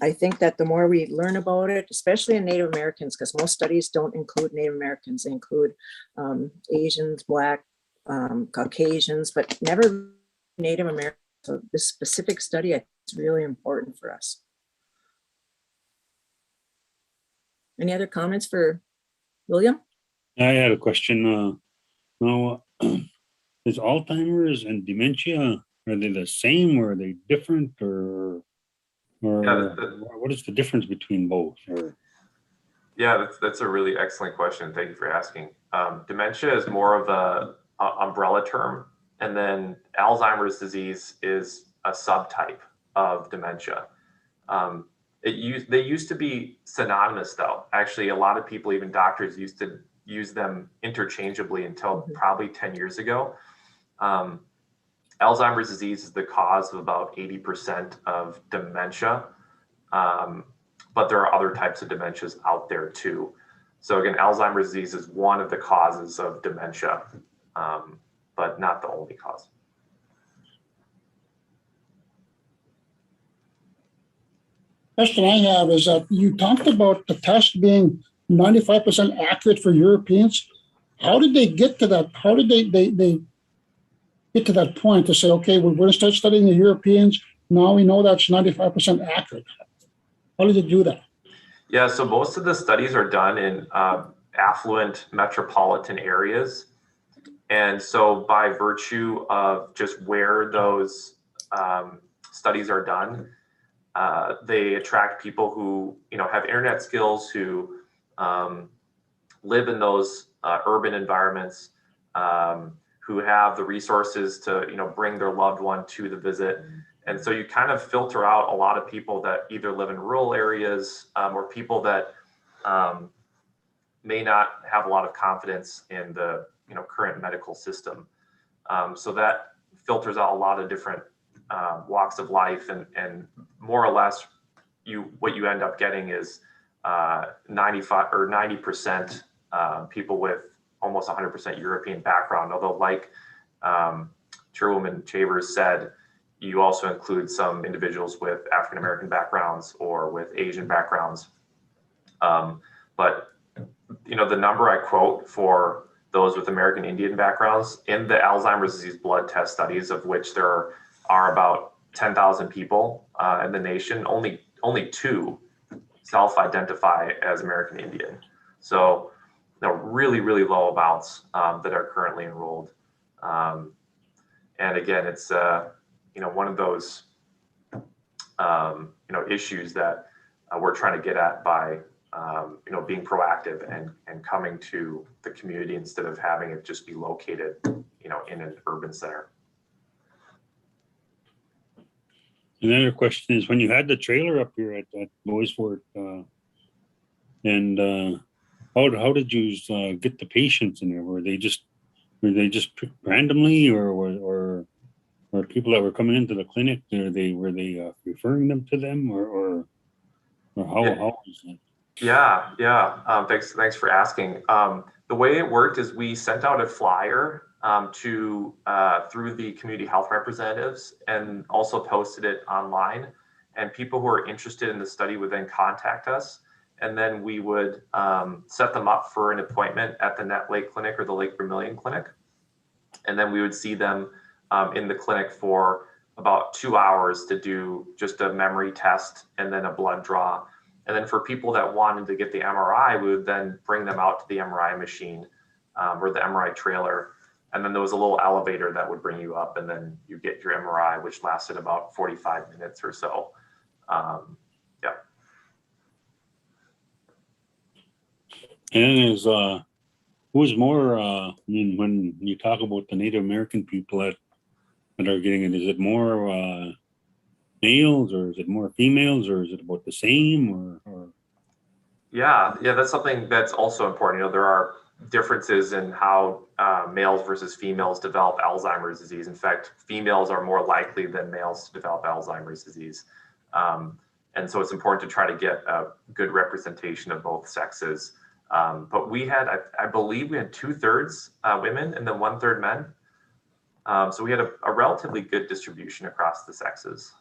I think that the more we learn about it, especially in Native Americans, because most studies don't include Native Americans, they include Asians, Black, Caucasians, but never Native Americans. So this specific study is really important for us. Any other comments for William? I had a question. Now, is Alzheimer's and dementia, are they the same, or are they different, or what is the difference between both? Yeah, that's a really excellent question. Thank you for asking. Dementia is more of a umbrella term. And then Alzheimer's disease is a subtype of dementia. They used to be synonymous, though. Actually, a lot of people, even doctors, used to use them interchangeably until probably 10 years ago. Alzheimer's disease is the cause of about 80% of dementia. But there are other types of dementias out there too. So again, Alzheimer's disease is one of the causes of dementia. But not the only cause. Question I have is that you talked about the test being 95% accurate for Europeans. How did they get to that? How did they get to that point to say, okay, we're going to start studying the Europeans. Now we know that's 95% accurate. How did they do that? Yeah, so most of the studies are done in affluent metropolitan areas. And so by virtue of just where those studies are done, they attract people who, have internet skills, who live in those urban environments, who have the resources to, bring their loved one to the visit. And so you kind of filter out a lot of people that either live in rural areas or people that may not have a lot of confidence in the current medical system. So that filters out a lot of different walks of life, and more or less what you end up getting is 95 or 90% people with almost 100% European background. Although, like Chairwoman Chavers said, you also include some individuals with African American backgrounds or with Asian backgrounds. But the number I quote for those with American Indian backgrounds in the Alzheimer's disease blood test studies, of which there are about 10,000 people in the nation, only 2 self-identify as American Indian. So really, really low amounts that are currently enrolled. And again, it's one of those issues that we're trying to get at by being proactive and coming to the community instead of having it just be located in an urban center. Another question is, when you had the trailer up here at Boys Fort, and how did you get the patients in there? Were they just picked randomly, or people that were coming into the clinic? Were they referring them to them, or how was that? Yeah. Thanks for asking. The way it worked is we sent out a flyer through the community health representatives, and also posted it online. And people who are interested in the study would then contact us, and then we would set them up for an appointment at the Net Lake Clinic or the Lake Vermilion Clinic. And then we would see them in the clinic for about 2 hours to do just a memory test and then a blood draw. And then for people that wanted to get the MRI, we would then bring them out to the MRI machine or the MRI trailer. And then there was a little elevator that would bring you up, and then you get your MRI, which lasted about 45 minutes or so. Yeah. And who's more, when you talk about the Native American people that are getting it, is it more males, or is it more females, or is it about the same, or? Yeah, that's something that's also important. There are differences in how males versus females develop Alzheimer's disease. In fact, females are more likely than males to develop Alzheimer's disease. And so it's important to try to get a good representation of both sexes. But we had, I believe we had 2/3 women and then 1/3 men. So we had a relatively good distribution across the sexes.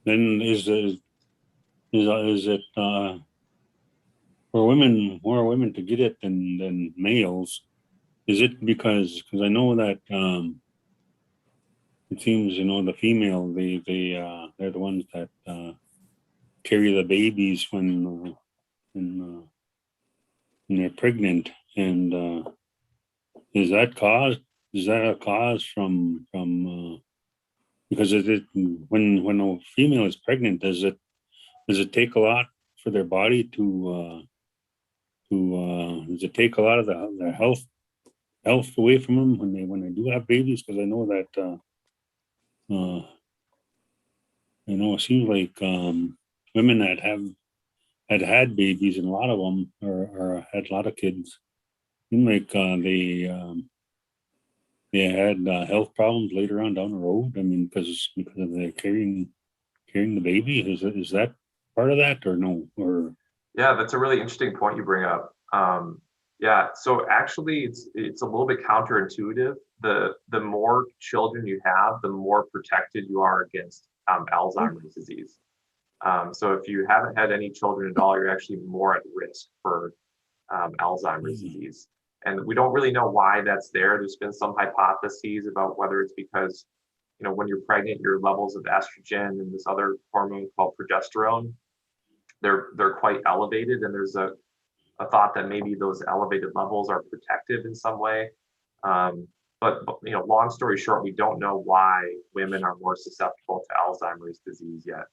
Then is it for women, more women to get it than males? Is it because I know that it seems the female, they're the ones that carry the babies when they're pregnant, and is that a cause from because when a female is pregnant, does it take a lot for their body to does it take a lot of their health away from them when they do have babies? Because I know that it seems like women that had babies, and a lot of them or had a lot of kids, seem like they had health problems later on down the road. I mean, because of the carrying the baby. Is that part of that, or no? Or yeah, that's a really interesting point you bring up. So actually it's a little bit counterintuitive. The more children you have, the more protected you are against Alzheimer's disease. So if you haven't had any children at all, you're actually more at risk for Alzheimer's disease. And we don't really know why that's there. There's been some hypotheses about whether it's because, when you're pregnant, your levels of estrogen and this other hormone called progesterone, they're quite elevated, and there's a a thought that maybe those elevated levels are protective in some way. But you know, long story short, we don't know why women are more susceptible to Alzheimer's disease yet.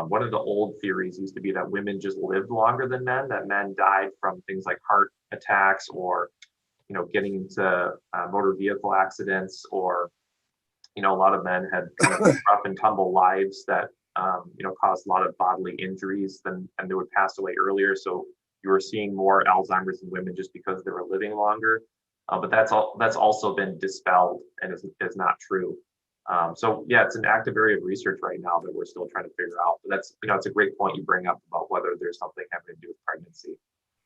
One of the old theories used to be that women just lived longer than men, that men died from things like heart attacks or, you know, getting into motor vehicle accidents, or, you know, a lot of men had kind of rough and tumble lives that, you know, caused a lot of bodily injuries and they would pass away earlier. So you were seeing more Alzheimer's in women just because they were living longer. But that's also been dispelled and is not true. So yeah, it's an active area of research right now that we're still trying to figure out. But that's, you know, it's a great point you bring up about whether there's something having to do with pregnancy.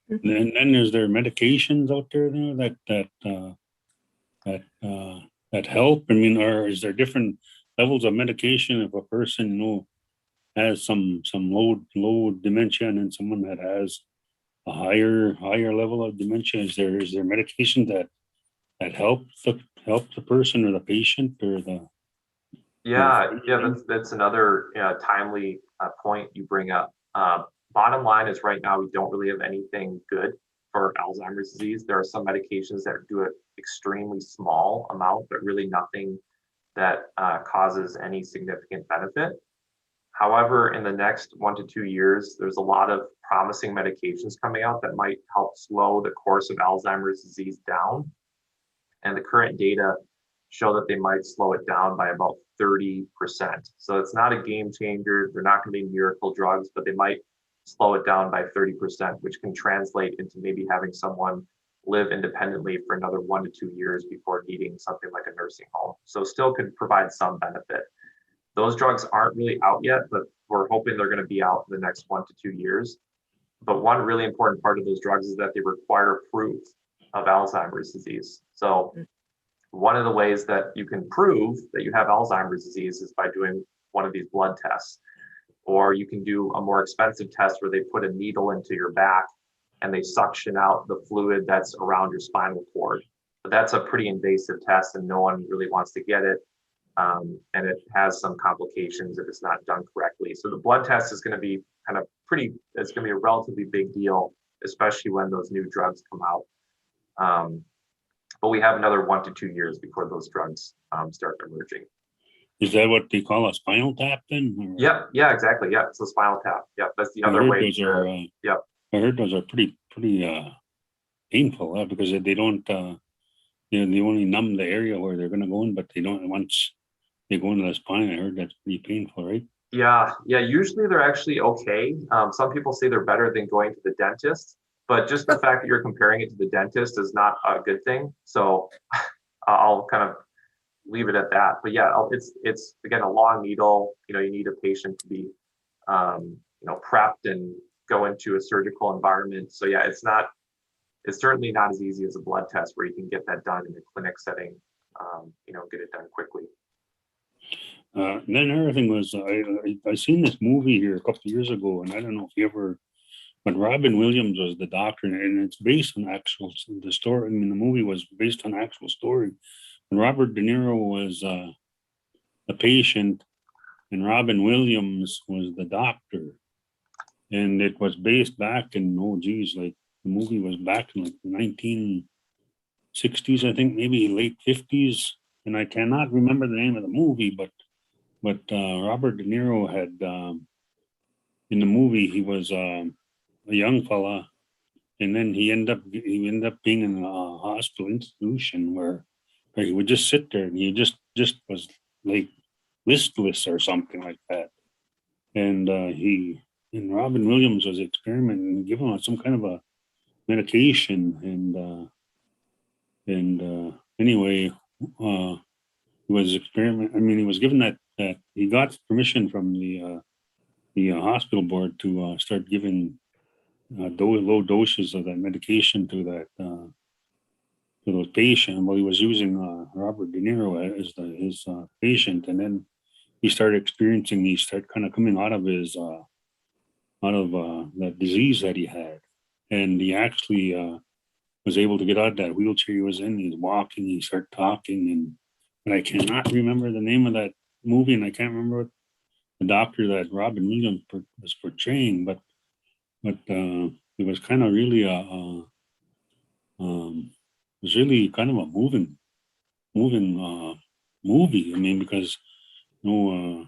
And then is there medications out there that help? I mean, or is there different levels of medication if a person, you know, has some low dementia and then someone that has a higher level of dementia? Is there medication that helps the person or the patient or the? Yeah, that's another timely point you bring up. Bottom line is right now we don't really have anything good for Alzheimer's disease. There are some medications that do an extremely small amount, but really nothing that causes any significant benefit. However, in the next 1 to 2 years, there's a lot of promising medications coming out that might help slow the course of Alzheimer's disease down. And the current data show that they might slow it down by about 30%. So it's not a game changer. They're not going to be miracle drugs, but they might slow it down by 30%, which can translate into maybe having someone live independently for another 1 to 2 years before needing something like a nursing home. So still could provide some benefit. Those drugs aren't really out yet, but we're hoping they're going to be out in the next 1 to 2 years. But one really important part of those drugs is that they require proof of Alzheimer's disease. So one of the ways that you can prove that you have Alzheimer's disease is by doing one of these blood tests. Or you can do a more expensive test where they put a needle into your back and they suction out the fluid that's around your spinal cord. But that's a pretty invasive test and no one really wants to get it. And it has some complications if it's not done correctly. So the blood test is going to be it's going to be a relatively big deal, especially when those new drugs come out. But we have another 1 to 2 years before those drugs start emerging. Is that what they call a spinal tap then? Yeah, exactly. Yeah, it's a spinal tap. Yeah, that's the other way. I heard those are pretty painful because they don't, they only numb the area where they're going to go in, but they don't, once they go into the spine, I heard that's pretty painful, right? Yeah, usually they're actually okay. Some people say they're better than going to the dentist, but just the fact that you're comparing it to the dentist is not a good thing. So I'll kind of leave it at that. But yeah, it's again a long needle. You know, you need a patient to be prepped and go into a surgical environment. So yeah, it's certainly not as easy as a blood test where you can get that done in a clinic setting. Get it done quickly. Then another thing was I seen this movie here a couple of years ago, and I don't know if you ever, but Robin Williams was the doctor, and it's based on the story. I mean, the movie was based on actual story. And Robert De Niro was the patient, and Robin Williams was the doctor. And it was based back in, the movie was back in like the 1960s, I think, maybe late 50s. And I cannot remember the name of the movie, but Robert De Niro had, in the movie, he was a young fella. And then he ended up being in a hospital institution where he would just sit there and he just was like listless or something like that. And Robin Williams was experimenting and giving him some kind of a medication. And anyway, he was experimenting. I mean, he was given that he got permission from the hospital board to start giving low doses of that medication to those patients. Well, he was using Robert De Niro as his patient, and then he started experiencing. He started kind of coming out of his that disease that he had, and he actually was able to get out of that wheelchair he was in. He's walking. He started talking, and I cannot remember the name of that movie, and I can't remember what the doctor that Robin Williams was portraying, but it was kind of really it was really kind of a moving movie. I mean, because those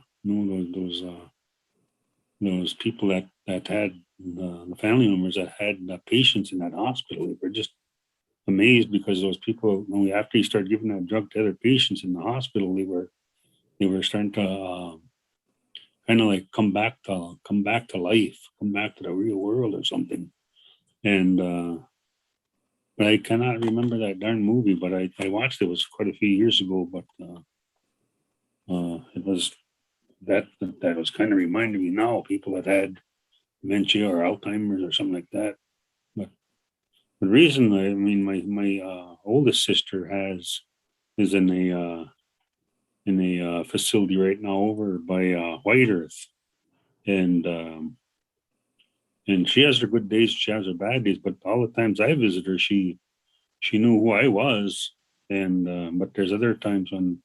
people that had the family members that had patients in that hospital, they were just amazed, because those people, after you started giving that drug to other patients in the hospital, they were starting to kind of like come back to life, come back to the real world or something. And but I cannot remember that darn movie, but I watched it. It was quite a few years ago, but it was that was kind of reminding me now, people that had dementia or Alzheimer's or something like that. But the reason, I mean, my oldest sister is in a facility right now over by White Earth, and she has her good days, she has her bad days. But all the times I visit her, she knew who I was, and but there's other times when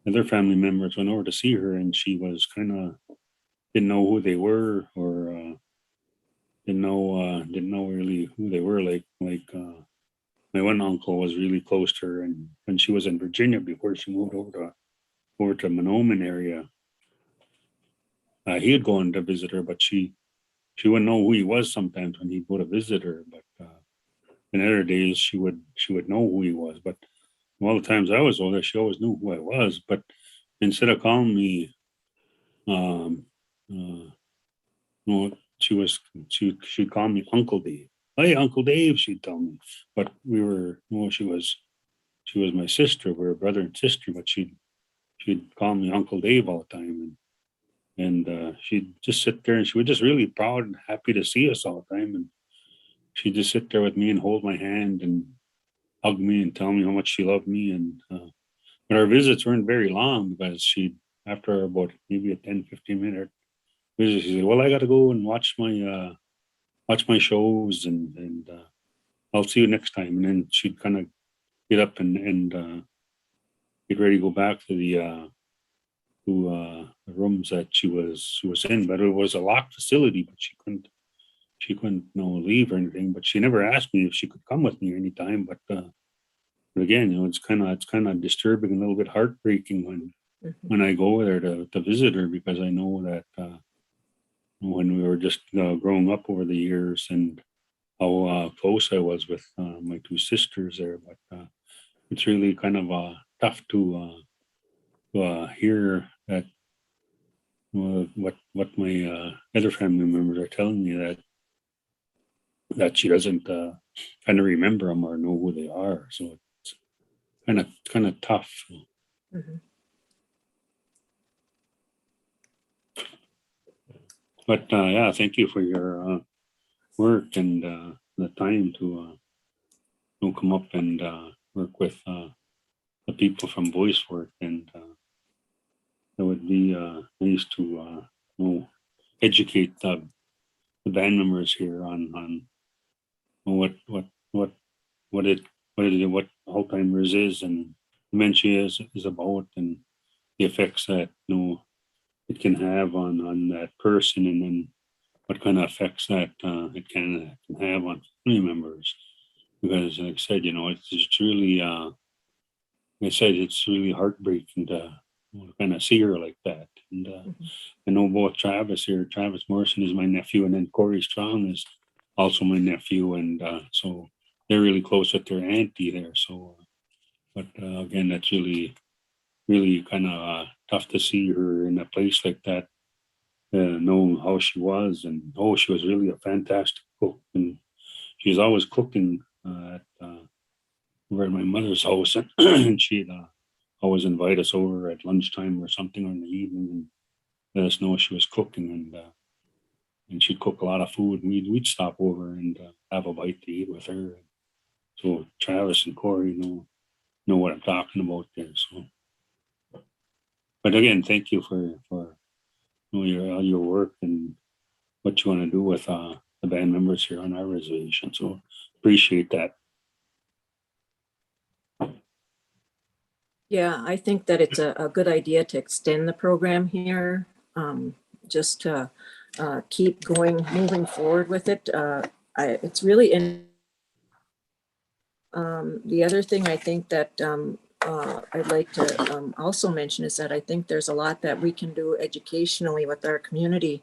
other family members went over to see her, and she was kind of didn't know who they were, or didn't know really who they were. Like my one uncle was really close to her, and when she was in Virginia before she moved over to Monoman area, he would go in to visit her, but she wouldn't know who he was sometimes when he'd go to visit her. But in other days she would know who he was. But all the times I was older, she always knew who I was. But instead of calling me, she'd call me Uncle Dave. Hey, Uncle Dave, she'd tell me. But she was my sister. We were brother and sister, but she'd call me Uncle Dave all the time. And she'd just sit there, and she was just really proud and happy to see us all the time. And she'd just sit there with me and hold my hand and hug me and tell me how much she loved me. And but our visits weren't very long, because after about maybe a 10-15 minute visit, she said, well, I got to go and watch my shows, and I'll see you next time. And then she'd kind of get up and get ready to go back to the rooms that she was in. But it was a locked facility, but she couldn't leave or anything. But she never asked me if she could come with me anytime. But again, it's kind of disturbing, a little bit heartbreaking when I go there to visit her, because I know that when we were just growing up over the years, and how close I was with my two sisters there. But it's really kind of tough to hear that what my other family members are telling me, that she doesn't kind of remember them or know who they are. So it's kind of tough. Mm-hmm. But yeah, thank you for your work and the time to come up and work with the people from Voice Work, and it would be nice to educate the band members here on what Alzheimer's is, and dementia is about, and the effects that it can have on that person, and then what kind of effects that it can have on family members. Because, like I said, it's really, it's really heartbreaking to kind of see her like that. And I know both Travis Morrison is my nephew, and then Corey Strong is also my nephew, and so they're really close with their auntie there. So, but again, that's really kind of tough to see her in a place like that, knowing how she was, and she was really a fantastic cook, and she's always cooking over at my mother's house, and she'd always invite us over at lunchtime or something, or in the evening, and let us know she was cooking, and she'd cook a lot of food, and we'd stop over and have a bite to eat with her. So Travis and Corey know what I'm talking about there. So, but again, thank you for all your work and what you want to do with the band members here on our reservation. So appreciate that. Yeah, I think that it's a good idea to extend the program here, just to keep moving forward with it. it's really in. The other thing I think that I'd like to also mention is that I think there's a lot that we can do educationally with our community.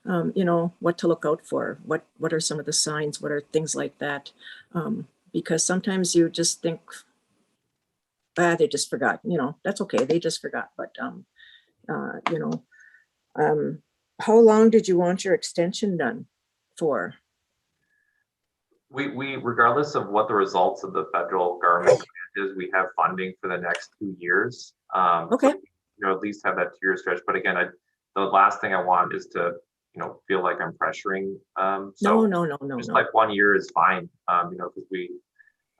You know, what to look out for, what are some of the signs, what are things like that. Because sometimes you just think, they just forgot, you know, that's okay, they just forgot. But, you know, how long did you want your extension done for? We regardless of what the results of the federal government grant is, we have funding for the next 2 years. Okay. So, you know, at least have that 2-year stretch. But again, the last thing I want is to, you know, feel like I'm pressuring. So No. just like 1 year is fine. You know, because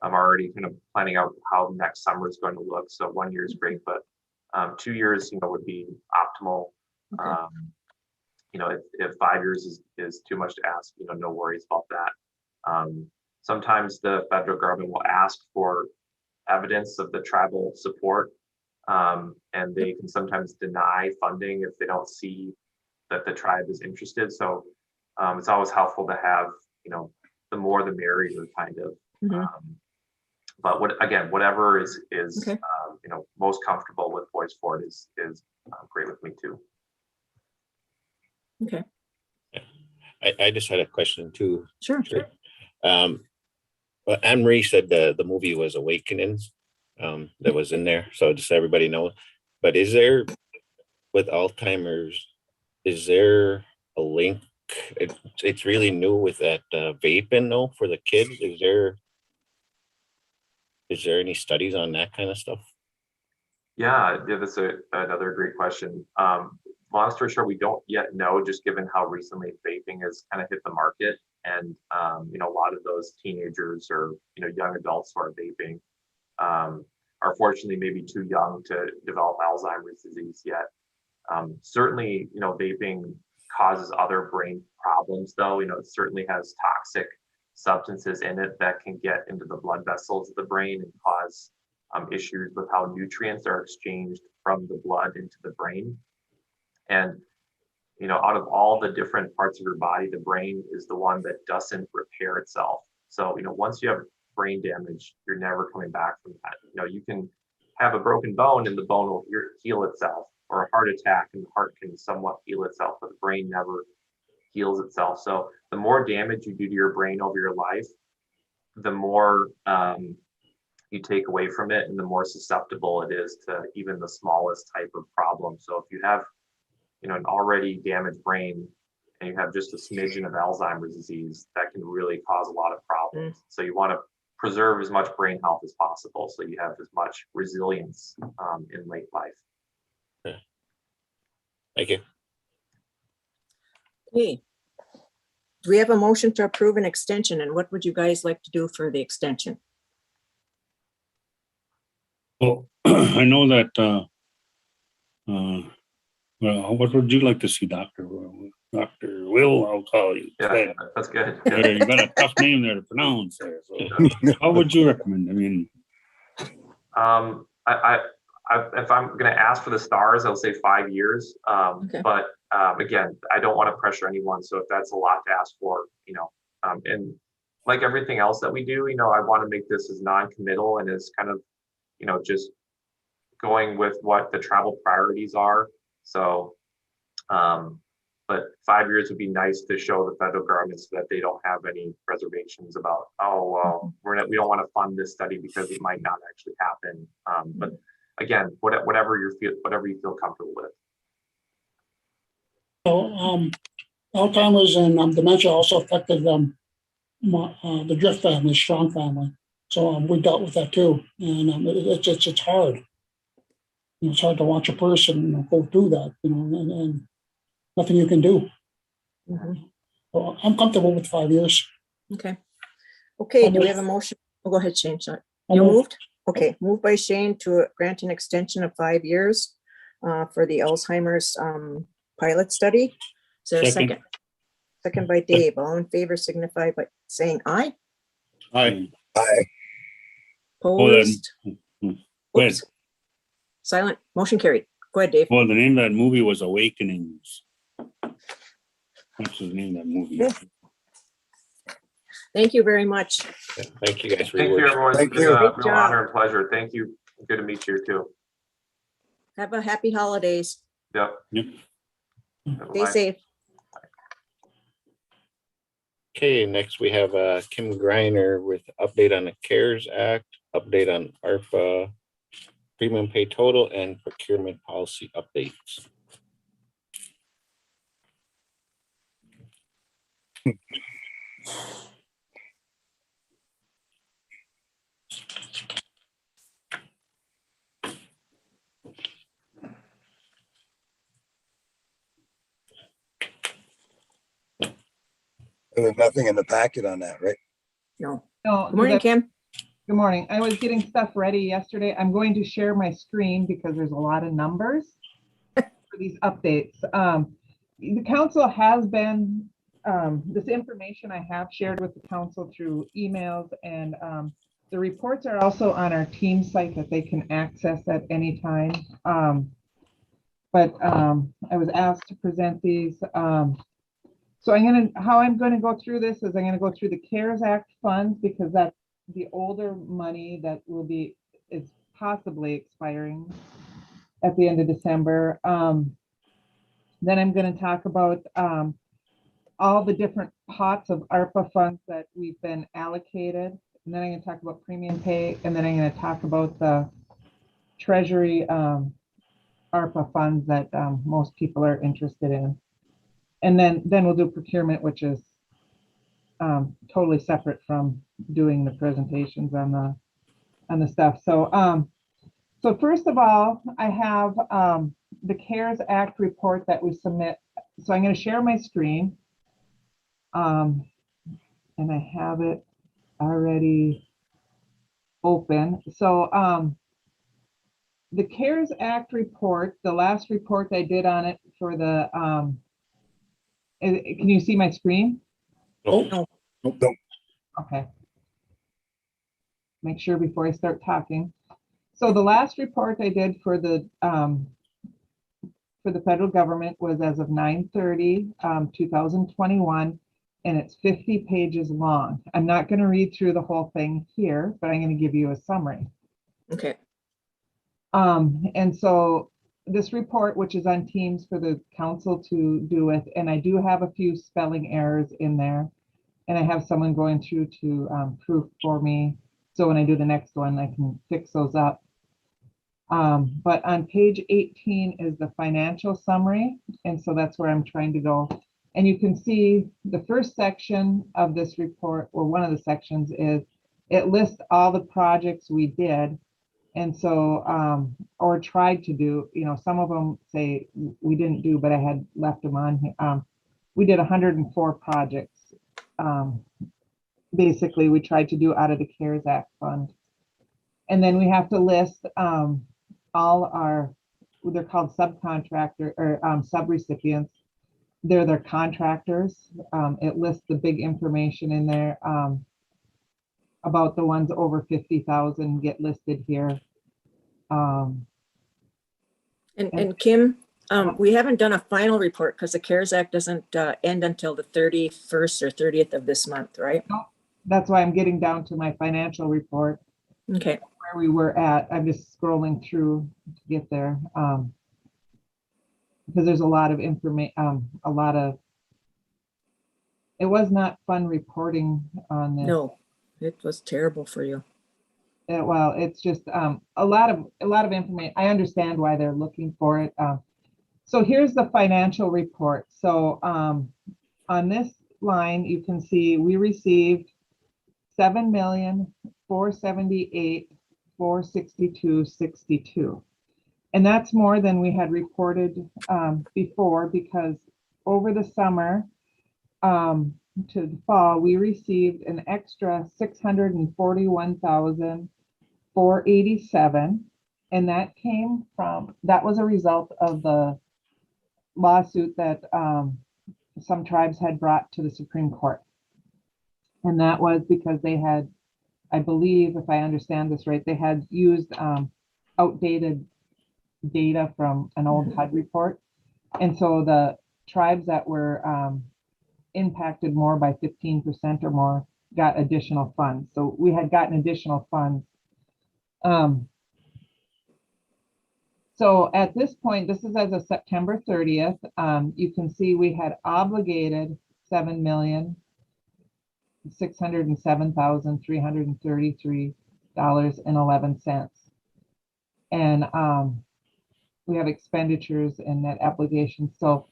I'm already kind of planning out how next summer is going to look. So 1 year is great, but 2 years, you know, would be optimal. Okay. You know, if 5 years is too much to ask, you know, no worries about that. Sometimes the federal government will ask for evidence of the tribal support, and they can sometimes deny funding if they don't see that the tribe is interested. So it's always helpful to have, you know, the more the merrier kind of. But whatever is Okay. You know, most comfortable with Boys Fort is great with me too. Okay. I just had a question too. Sure. Well, Anne Marie said the movie was Awakenings that was in there. So just so everybody knows. But is there, with Alzheimer's, is there a link? It's really new with that vaping though for the kids. Is there any studies on that kind of stuff? Yeah, that's another great question. Long story short, we don't yet know, just given how recently vaping has kind of hit the market. And, you know, a lot of those teenagers or, you know, young adults who are vaping are fortunately maybe too young to develop Alzheimer's disease yet. Certainly, you know, vaping causes other brain problems though. You know, it certainly has toxic substances in it that can get into the blood vessels of the brain and cause issues with how nutrients are exchanged from the blood into the brain. And, you know, out of all the different parts of your body, the brain is the one that doesn't repair itself. So, you know, once you have brain damage, you're never coming back from that. You know, you can have a broken bone and the bone will heal itself, or a heart attack and the heart can somewhat heal itself, but the brain never heals itself. So the more damage you do to your brain over your life, the more you take away from it and the more susceptible it is to even the smallest type of problem. So if you have, you know, an already damaged brain and you have just a smidgen of Alzheimer's disease, that can really cause a lot of problems. So you want to preserve as much brain health as possible so you have as much resilience in late life. Yeah. Thank you. Okay. Do we have a motion to approve an extension, and what would you guys like to do for the extension? Well, I know that, well, what would you like to see, Dr. Will, I'll call you. Yeah, that's good. You got a tough name there to pronounce there. So how would you recommend? I mean, if I'm going to ask for the stars, I'll say 5 years. But again, I don't want to pressure anyone. So if that's a lot to ask for, you know, and like everything else that we do, you know, I want to make this as non-committal and as kind of, you know, just going with what the travel priorities are. So, but 5 years would be nice to show the federal government so that they don't have any reservations about, oh, well, we don't want to fund this study because it might not actually happen. But again, whatever you feel comfortable with. So, Alzheimer's and dementia also affected the Drift family, Strong family. So we dealt with that too, and it's hard. You know, it's hard to watch a person go through that, you know, and nothing you can do. So I'm comfortable with 5 years. Okay. Okay, do we have a motion? Oh, go ahead, Shane. Sorry. You moved? Okay, moved by Shane to grant an extension of 5 years for the Alzheimer's pilot study. Is there a second? Second by Dave. All in favor signify by saying aye. Aye. Aye. Opposed? Go ahead. Silent. Motion carried. Go ahead, Dave. Well, the name of that movie was Awakenings. That's the name of that movie. Thank you very much. Yeah, thank you guys for Thank your you, work. everyone. Thank It's been you. a Great real job. honor and pleasure. Thank you. Good to meet you too. Have a happy holidays. Yep. Yep. Stay Bye. safe. Okay, next we have Kim Greiner with update on the CARES Act, update on ARPA, premium pay total, and procurement policy updates. There's nothing in the packet on that, right? No. No, Good morning, Kim. good morning. I was getting stuff ready yesterday. I'm going to share my screen because there's a lot of numbers for these updates. The council has been, this information I have shared with the council through emails, and the reports are also on our team site that they can access at any time. But I was asked to present these. So how I'm going to go through this is I'm going to go through the CARES Act funds, because that's the older money that is possibly expiring at the end of December. Then I'm going to talk about all the different pots of ARPA funds that we've been allocated. And then I'm going to talk about premium pay. And then I'm going to talk about the Treasury ARPA funds that most people are interested in. And then we'll do procurement, which is totally separate from doing the presentations on the stuff. So so first of all, I have the CARES Act report that we submit. So I'm going to share my screen, and I have it already open. So the CARES Act report, the last report I did on it for the can you see my screen? No. Okay. Make sure before I start talking. So the last report I did for the federal government was as of 9/30/2021, and it's 50 pages long. I'm not going to read through the whole thing here, but I'm going to give you a summary. Okay. And so this report, which is on Teams for the council to do with, and I do have a few spelling errors in there, and I have someone going through to proof for me. So when I do the next one, I can fix those up. But on page 18 is the financial summary. And so that's where I'm trying to go. And you can see the first section of this report, or one of the sections, is it lists all the projects we did. And so, or tried to do, some of them say we didn't do, but I had left them on here. We did 104 projects. Basically, we tried to do out of the CARES Act fund. And then we have to list all our, they're called subcontractor or subrecipients. They're their contractors. It lists the big information in there. About the ones over 50,000 get listed here. And Kim, we haven't done a final report because the CARES Act doesn't end until the 31st or 30th of this month, right? That's why I'm getting down to my financial report. Okay. Where we were at. I'm just scrolling through to get there. Because there's a lot of information, it was not fun reporting on this. No, it was terrible for you. Well, it's just a lot of information. I understand why they're looking for it. So here's the financial report. So on this line, you can see we received $7,478,462.62. And that's more than we had reported before, because over the summer to the fall, we received an extra $641,487. And that was a result of the lawsuit that some tribes had brought to the Supreme Court. And that was because they had, I believe, if I understand this right, they had used outdated data from an old HUD report. And so the tribes that were impacted more by 15% or more got additional funds. So we had gotten additional funds. So at this point, this is as of September 30th, you can see we had obligated $7,607,333.11. And we have expenditures and net obligations. So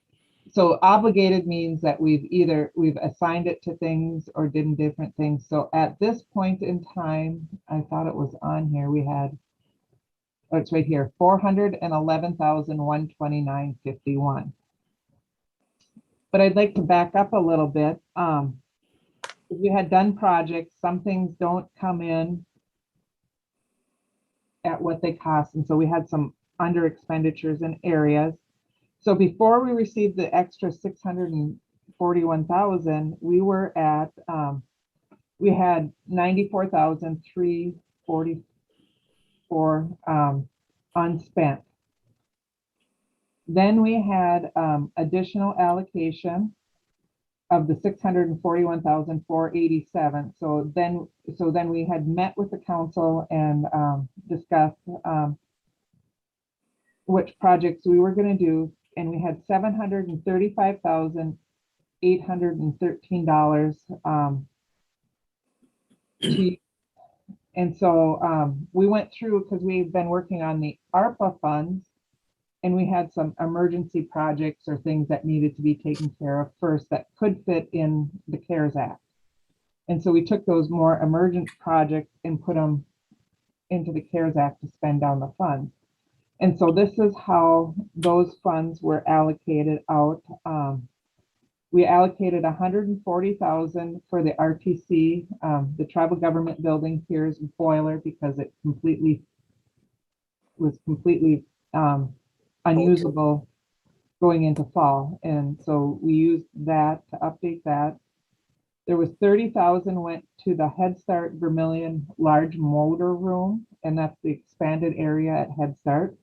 obligated means that we've assigned it to things or did different things. So at this point in time, I thought it was on here, we had, oh, it's right here, 411,129.51. But I'd like to back up a little bit. We had done projects, some things don't come in at what they cost. And so we had some under expenditures in areas. So before we received the extra 641,000, we were at, we had 94,344 unspent. Then we had additional allocation of the 641,487. So then we had met with the council and discussed which projects we were going to do, and we had $735,813 and so we went through, because we've been working on the ARPA funds, and we had some emergency projects or things that needed to be taken care of first that could fit in the CARES Act. And so we took those more emergent projects and put them into the CARES Act to spend down the funds. And so this is how those funds were allocated out. We allocated 140,000 for the RTC, the tribal government building here's boiler, because it was completely unusable going into fall. And so we used that to update that. There was 30,000 went to the Head Start Vermilion large motor room, and that's the expanded area at Head Start.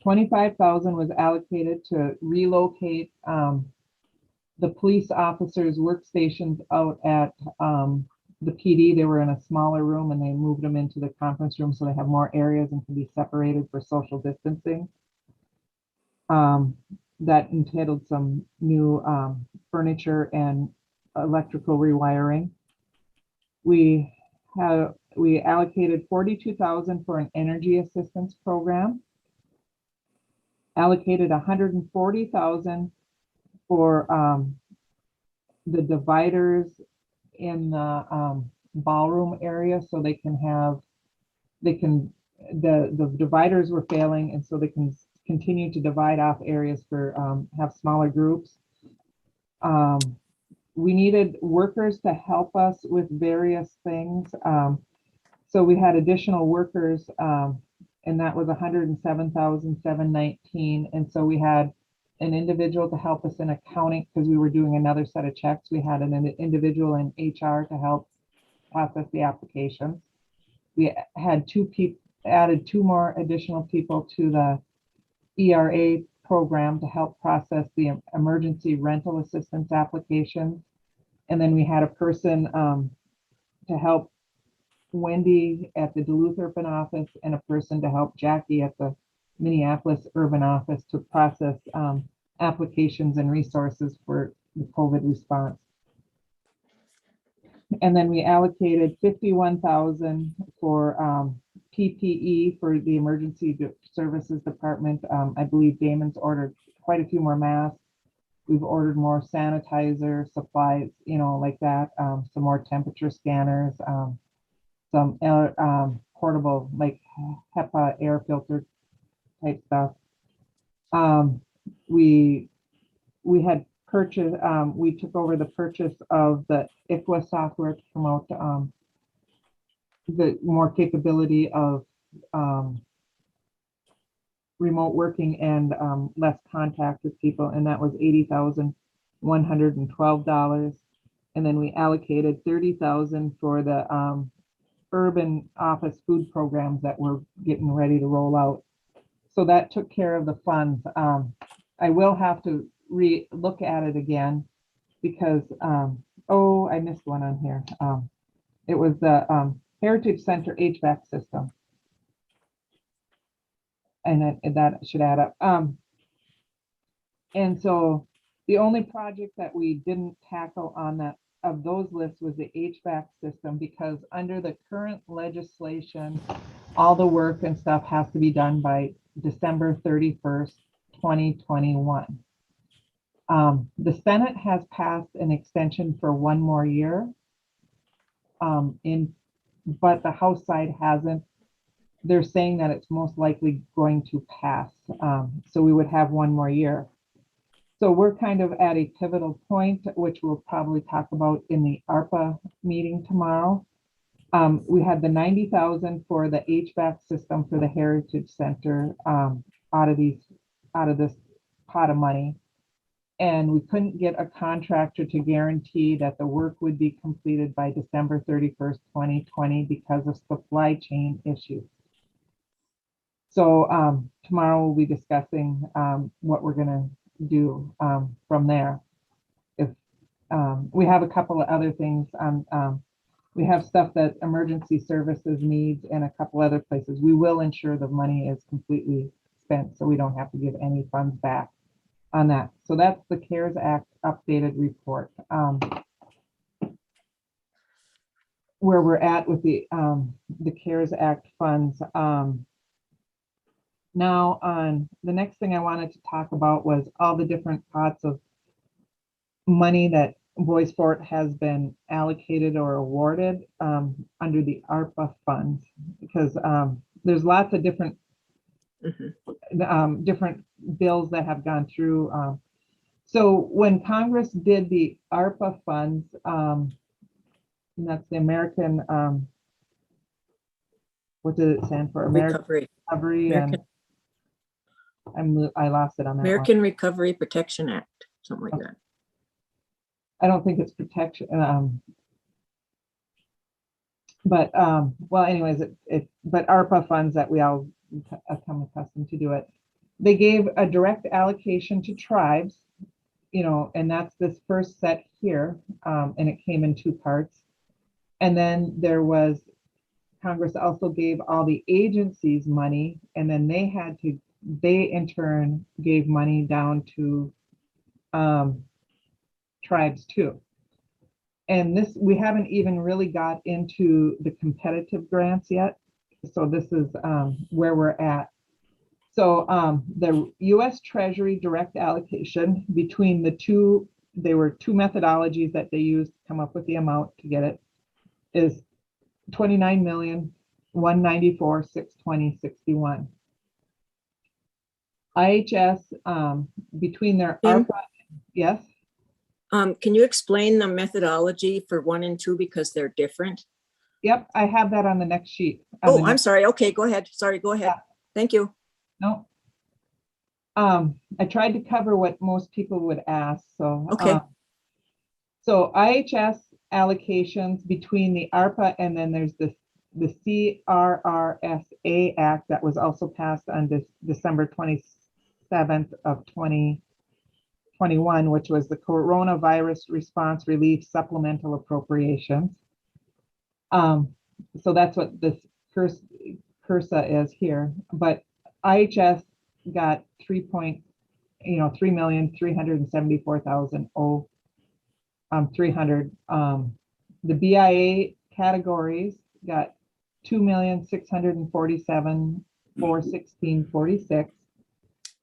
25,000 was allocated to relocate the police officers' workstations out at the PD. They were in a smaller room and they moved them into the conference room so they have more areas and can be separated for social distancing. That entailed some new furniture and electrical rewiring. We allocated 42,000 for an energy assistance program. Allocated 140,000 for the dividers in the ballroom area, so they can have, the dividers were failing, and so they can continue to divide off areas for have smaller groups. We needed workers to help us with various things, so we had additional workers, and that was 107,719. And so we had an individual to help us in accounting because we were doing another set of checks. We had an individual in HR to help process the applications. We had added two more additional people to the ERA program to help process the emergency rental assistance applications. And then we had a person to help Wendy at the Duluth Urban Office and a person to help Jackie at the Minneapolis Urban Office to process applications and resources for the COVID response. And then we allocated 51,000 for PPE for the Emergency Services Department. I believe Damon's ordered quite a few more masks. We've ordered more sanitizer supplies, you know, like that, some more temperature scanners, some portable, like HEPA air filter type stuff. We had purchased, we took over the purchase of the ICWA software to promote the more capability of remote working and less contact with people, and that was $80,112. And then we allocated 30,000 for the urban office food programs that we're getting ready to roll out. So that took care of the funds. I will have to look at it again because Oh, I missed one on here. It was the Heritage Center HVAC system. And that should add up. And so the only project that we didn't tackle on that of those lists was the HVAC system, because under the current legislation, all the work and stuff has to be done by December 31st, 2021. The Senate has passed an extension for 1 more year, but the House side hasn't. They're saying that it's most likely going to pass, so we would have 1 more year. So we're kind of at a pivotal point, which we'll probably talk about in the ARPA meeting tomorrow. We had the 90,000 for the HVAC system for the Heritage Center out of this pot of money. And we couldn't get a contractor to guarantee that the work would be completed by December 31st, 2020 because of supply chain issues. So tomorrow we'll be discussing what we're gonna do from there. If we have a couple of other things we have stuff that emergency services needs and a couple other places. We will ensure the money is completely spent so we don't have to give any funds back on that. So that's the CARES Act updated report. Where we're at with the CARES Act funds. Now on the next thing I wanted to talk about was all the different pots of money that Bois Forte has been allocated or awarded under the ARPA funds, because there's lots of different different bills that have gone through. So when Congress did the ARPA funds, and that's the American, what did it stand for? American Recovery and I lost it on that American one. Recovery Protection Act, something like that. I don't think it's protection. But well, anyways, but ARPA funds that we all come accustomed to do it. They gave a direct allocation to tribes, you know, and that's this first set here, and it came in 2 parts. And then there was, Congress also gave all the agencies money, and then they in turn gave money down to tribes too. And this, we haven't even really got into the competitive grants yet. So this is where we're at. So the US Treasury direct allocation between the two, there were 2 methodologies that they used to come up with the amount to get it, is 29,194,620.61. IHS between their ARPA, yes. Can you explain the methodology for 1 and 2 because they're different? Yep, I have that on the next sheet. Oh, I'm sorry. Okay, go ahead. Sorry, go ahead. Thank you. No. I tried to cover what most people would ask. So okay. So IHS allocations between the ARPA and then there's the CRRSA Act that was also passed on December 27th of 2021, which was the Coronavirus Response Relief Supplemental Appropriations. So that's what this CRRSA is here, but IHS got 3,374,300. The BIA categories got 2,647,416.46.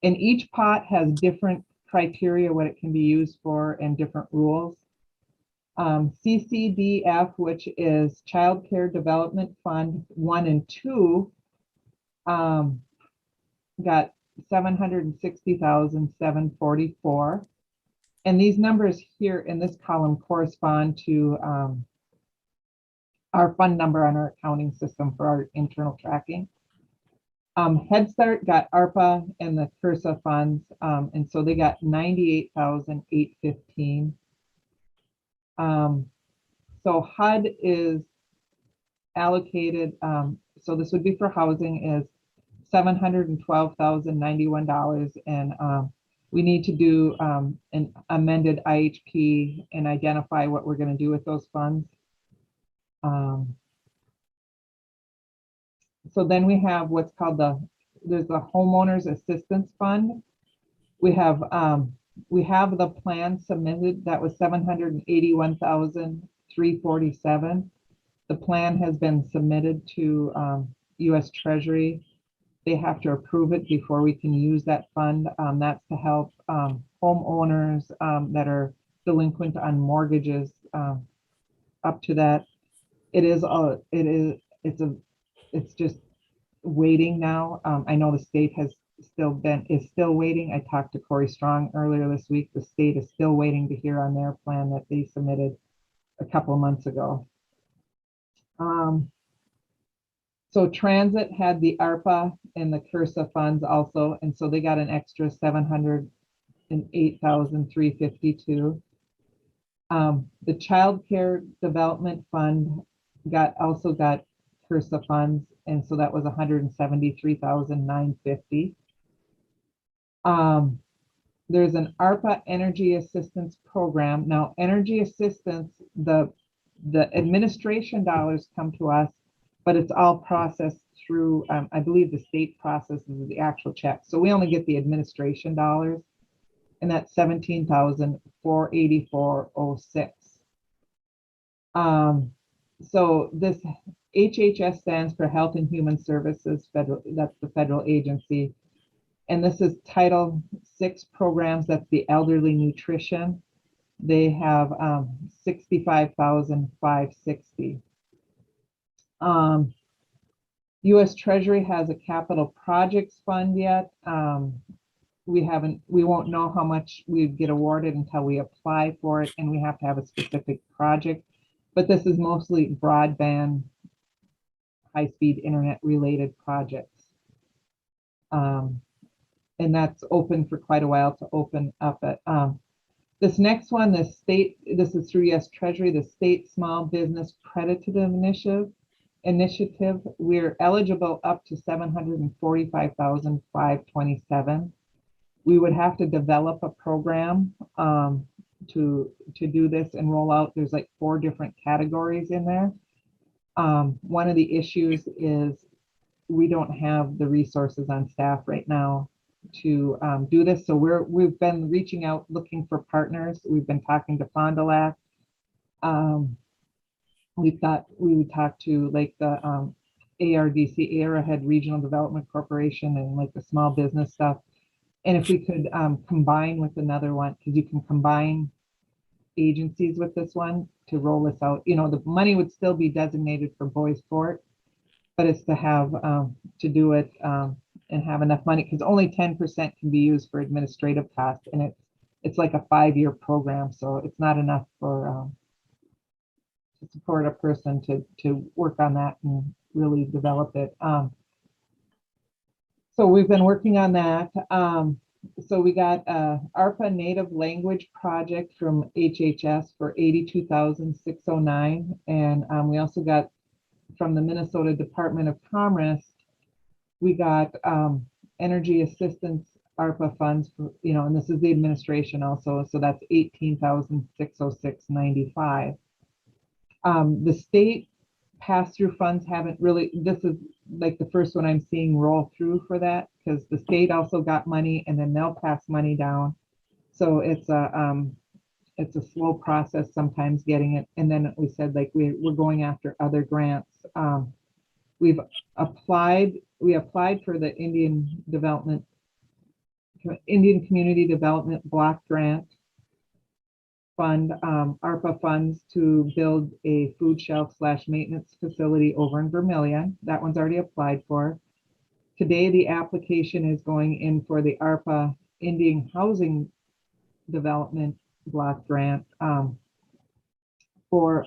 And each pot has different criteria what it can be used for and different rules. CCDF, which is Child Care Development Fund 1 and 2, got 760,744. And these numbers here in this column correspond to our fund number on our accounting system for our internal tracking. Head Start got ARPA and the CRRSA funds, and so they got 98,815. So HUD is allocated, so this would be for housing, is $712,091, and We need to do an amended IHP and identify what we're going to do with those funds. So then we have what's called there's the Homeowners Assistance Fund. We have the plan submitted that was $781,347. The plan has been submitted to U.S. Treasury. They have to approve it before we can use that fund. That's to help homeowners that are delinquent on mortgages up to that. It's just waiting now. I know the state is still waiting. I talked to Corey Strong earlier this week. The state is still waiting to hear on their plan that they submitted a couple of months ago. So Transit had the ARPA and the CURSA funds also, and so they got an extra $708,352. The Child Care Development Fund also got CURSA funds, and so that was $173,950. There's an ARPA Energy Assistance Program. Now, energy assistance, the administration dollars come to us, but it's all processed through, I believe the state processes the actual check. So we only get the administration dollars, and that's $17,484.06. So this HHS stands for Health and Human Services, that's the federal agency. And this is Title VI programs, that's the elderly nutrition. They have $65,560. U.S. Treasury has a capital projects fund yet. We won't know how much we get awarded until we apply for it, and we have to have a specific project. But this is mostly broadband, high-speed internet related projects. And that's open for quite a while to open up at. This next one, this is through U.S. Treasury, the State Small Business Credit Initiative. We're eligible up to $745,527. We would have to develop a program to do this and roll out. There's like 4 different categories in there. One of the issues is we don't have the resources on staff right now to do this. So we've been reaching out, looking for partners. We've been talking to Fond du Lac. We thought we would talk to like the ARDC, Arrowhead Regional Development Corporation, and like the small business stuff. And if we could combine with another one, because you can combine agencies with this one to roll this out. You know, the money would still be designated for Boys Fort, but it's to have to do it and have enough money, because only 10% can be used for administrative costs, and it's like a 5-year program, so it's not enough for to support a person to work on that and really develop it. So we've been working on that. So we got ARPA Native Language Project from HHS for $82,609, and we also got from the Minnesota Department of Commerce. We got energy assistance ARPA funds for, and this is the administration also, so that's $18,606.95. The state pass-through funds haven't really, this is like the first one I'm seeing roll through for that, because the state also got money and then they'll pass money down. So it's a slow process sometimes getting it. And then we said like we're going after other grants. We applied for the Indian Community Development Block Grant Fund, ARPA funds to build a food shelf / maintenance facility over in Vermillion. That one's already applied for. Today, the application is going in for the ARPA Indian Housing Development Block Grant for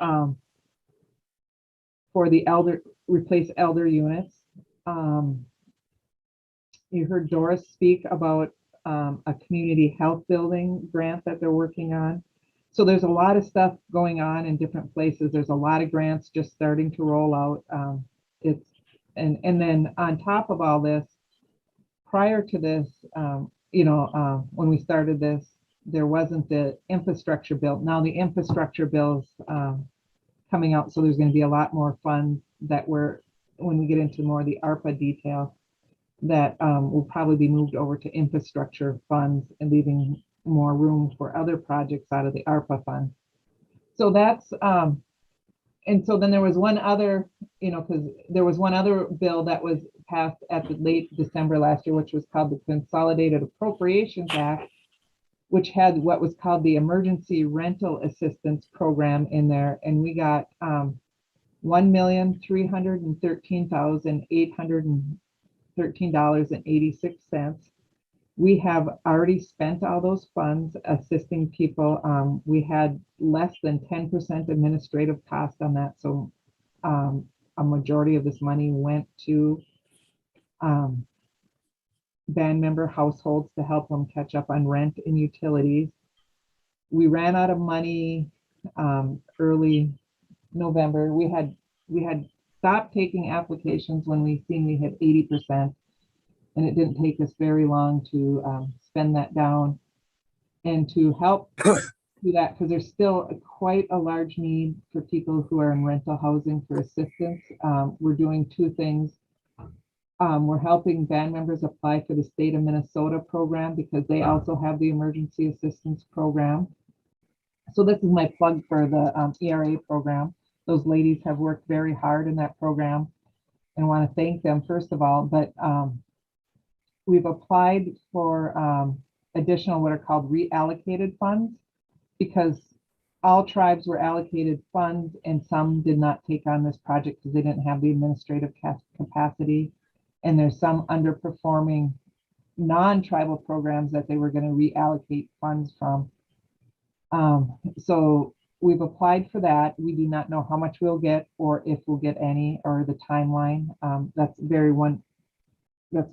the replace elder units. You heard Doris speak about a community health building grant that they're working on. So there's a lot of stuff going on in different places. There's a lot of grants just starting to roll out. And then on top of all this, prior to this, when we started this, there wasn't the infrastructure bill. Now the infrastructure bill's coming out, so there's going to be a lot more funds that when we get into more of the ARPA detail, that will probably be moved over to infrastructure funds and leaving more room for other projects out of the ARPA fund. So that's, and so then there was one other, because there was one other bill that was passed at the late December last year, which was called the Consolidated Appropriations Act, which had what was called the Emergency Rental Assistance Program in there. And we got $1,313,813.86. We have already spent all those funds assisting people. We had less than 10% administrative cost on that. So a majority of this money went to band member households to help them catch up on rent and utilities. We ran out of money early November. We had stopped taking applications when we seen we had 80%. And it didn't take us very long to spend that down and to help do that, because there's still quite a large need for people who are in rental housing for assistance. We're doing two things. We're helping band members apply for the state of Minnesota program because they also have the emergency assistance program. So this is my plug for the ERA program. Those ladies have worked very hard in that program, and I want to thank them first of all, but we've applied for additional what are called reallocated funds, because all tribes were allocated funds and some did not take on this project because they didn't have the administrative capacity. And there's some underperforming non-tribal programs that they were going to reallocate funds from. So we've applied for that. We do not know how much we'll get or if we'll get any, or the timeline. That's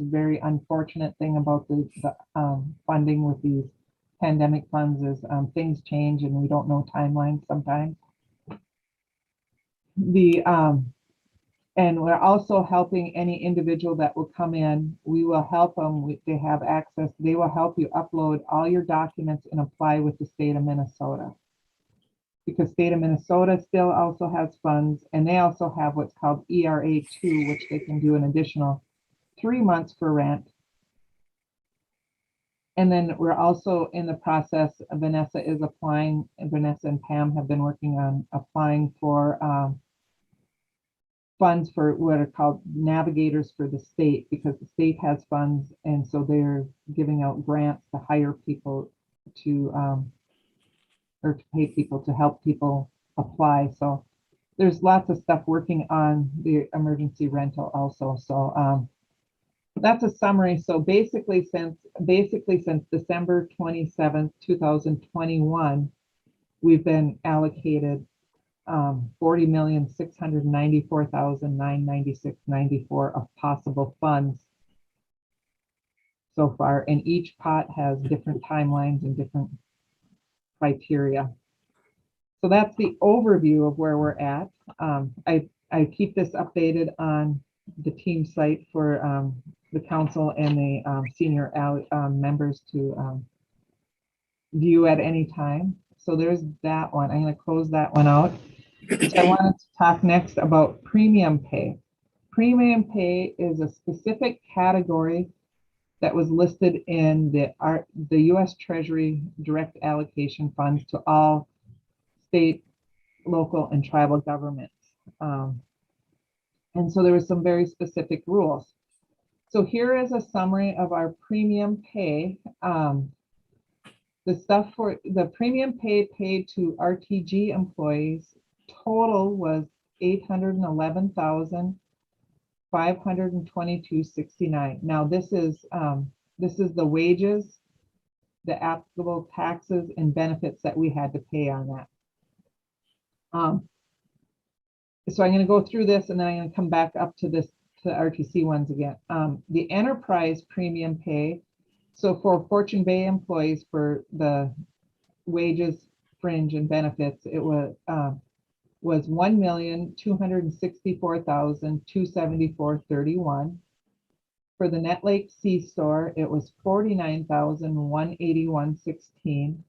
a very unfortunate thing about the funding with these pandemic funds is things change and we don't know timelines sometimes. And we're also helping any individual that will come in. We will help them. They have access. They will help you upload all your documents and apply with the state of Minnesota. Because state of Minnesota still also has funds, and they also have what's called ERA2, which they can do an additional 3 months for rent. And then we're also in the process, Vanessa is applying, and Vanessa and Pam have been working on applying for funds for what are called navigators for the state, because the state has funds, and so they're giving out grants to hire people to, or to pay people to help people apply. So there's lots of stuff working on the emergency rental also. So that's a summary. So basically since December 27th, 2021, we've been allocated $40,694,996.94 of possible funds so far, and each pot has different timelines and different criteria. So that's the overview of where we're at. I keep this updated on the team site for the council and the senior members to view at any time. So there's that one. I'm going to close that one out. So I wanted to talk next about premium pay. Premium pay is a specific category that was listed in the U.S. Treasury direct allocation funds to all state, local, and tribal governments. And so there was some very specific rules. So here is a summary of our premium pay. The stuff for the premium pay paid to RTG employees total was $811,522.69. Now this is the wages, the applicable taxes and benefits that we had to pay on that. So I'm going to go through this and then I'm going to come back up to this, to RTC ones again. The enterprise premium pay. So for Fortune Bay employees, for the wages, fringe, and benefits, it was $1,264,274.31. For the Net Lake C-Store, it was $49,181.16.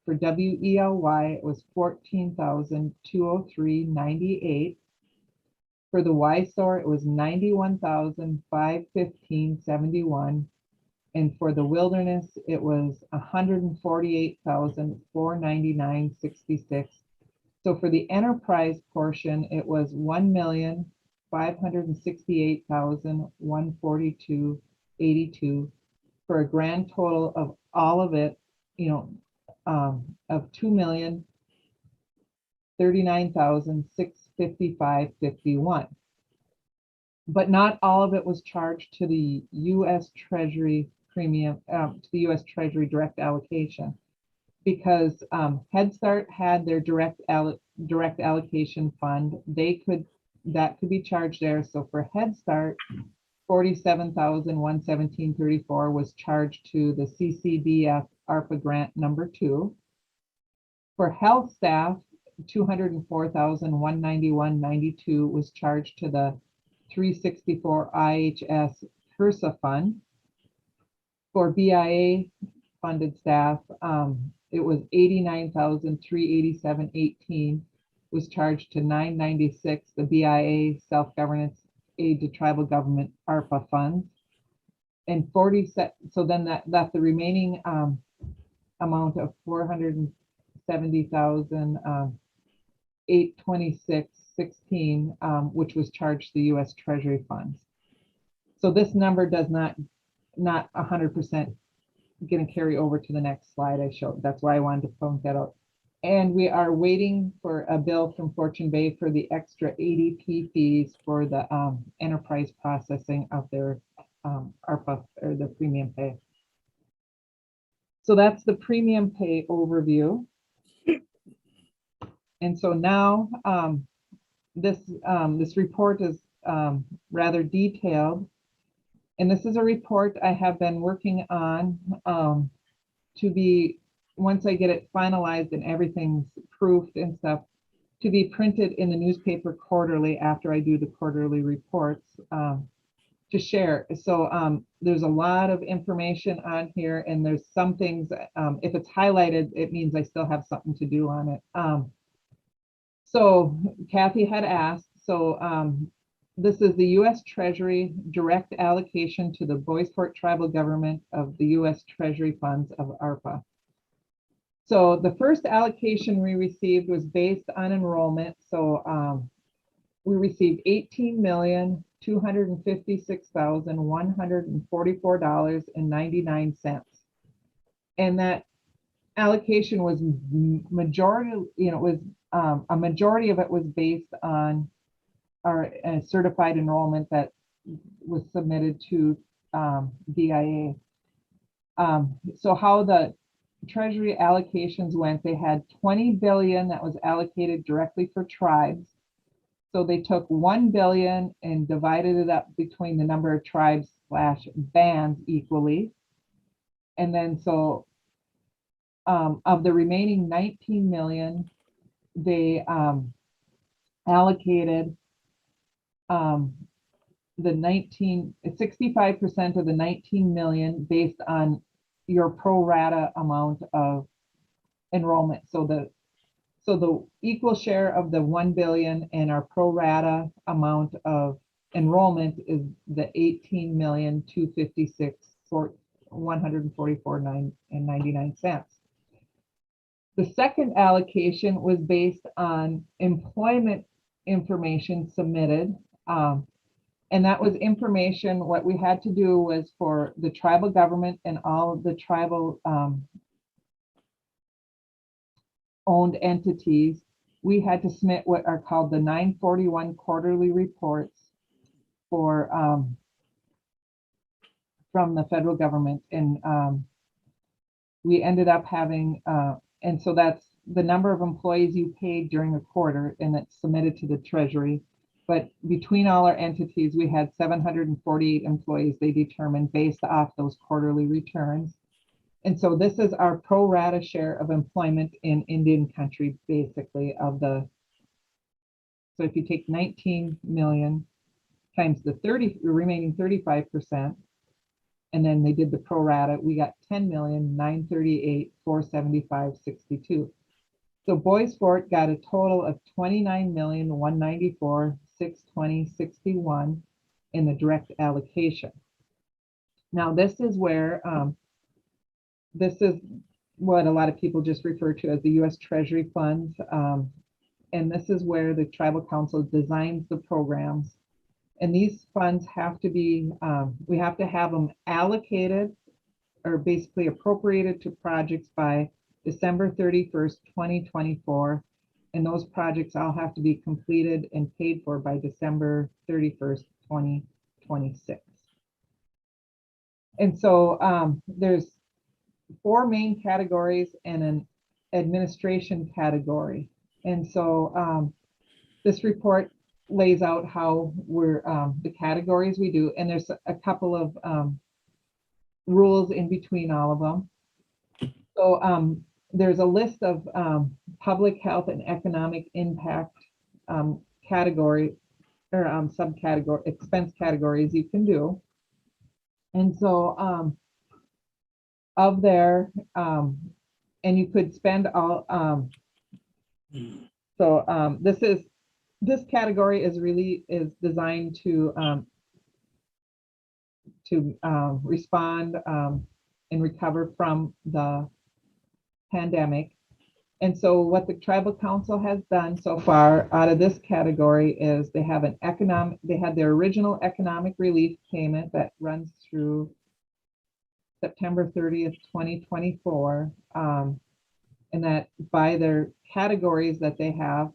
For WELY, it was $14,203.98. For the Y-Store, it was $91,515.71. And for the Wilderness, it was $148,499.66. So for the enterprise portion, it was $1,568,142.82 for a grand total of all of it, of $2,039,655.51. But not all of it was charged to the U.S. Treasury premium, to the U.S. Treasury direct allocation, because Head Start had their direct allocation fund. That could be charged there. So for Head Start, $47,117.34 was charged to the Ccdf ARPA grant number 2. For health staff, $204,191.92 was charged to the 364 IHS HRSA fund. For BIA funded staff, it was $89,387.18 was charged to 996, the BIA self-governance aid to tribal government ARPA funds. And 47, so then that left the remaining amount of $470,826.16, which was charged to the U.S. Treasury funds. So this number does not 100% going to carry over to the next slide I showed. That's why I wanted to point that out. And we are waiting for a bill from Fortune Bay for the extra ADP fees for the enterprise processing of their ARPA or the premium pay. So that's the premium pay overview. And so now this report is rather detailed. And this is a report I have been working on to be, once I get it finalized and everything's proofed and stuff, to be printed in the newspaper quarterly after I do the quarterly reports to share. So there's a lot of information on here, and there's some things, if it's highlighted, it means I still have something to do on it. So Kathy had asked, so this is the U.S. Treasury direct allocation to the Bois Forte tribal government of the U.S. Treasury funds of ARPA. So the first allocation we received was based on enrollment. So we received $18,256,144.99. And that allocation was majority, it was a majority of it was based on our certified enrollment that was submitted to DIA. So how the Treasury allocations went, they had 20 billion that was allocated directly for tribes. So they took 1 billion and divided it up between the number of tribes / bands equally. And then so of the remaining 19 million, they allocated the 65% of the 19 million based on your pro rata amount of enrollment. So the equal share of the 1 billion and our pro rata amount of enrollment is the 18,256,144.99. The second allocation was based on employment information submitted. And that was information, what we had to do was for the tribal government and all of the tribal owned entities, we had to submit what are called the 941 quarterly reports for from the federal government. And we ended up having, and so that's the number of employees you paid during a quarter, and it's submitted to the Treasury. But between all our entities, we had 748 employees they determined based off those quarterly returns. And so this is our pro rata share of employment in Indian country, basically, of the, so if you take 19 million times the remaining 35%, And then they did the pro rata, we got 10,938,475.62. So Boys Fort got a total of 29,194,620.61 in the direct allocation. Now this is where, this is what a lot of people just refer to as the U.S. Treasury Funds. And this is where the Tribal Council designs the programs. And these funds have to be, we have to have them allocated or basically appropriated to projects by December 31st, 2024. And those projects all have to be completed and paid for by December 31st, 2026. And so there's 4 main categories and an administration category. And so this report lays out how we're the categories we do, and there's a couple of rules in between all of them. So there's a list of public health and economic impact category or subcategory expense categories you can do. And so of there, and you could spend all so this category is designed to respond and recover from the pandemic. And so what the Tribal Council has done so far out of this category is they have they had their original economic relief payment that runs through September 30th, 2024. And that by their categories that they have,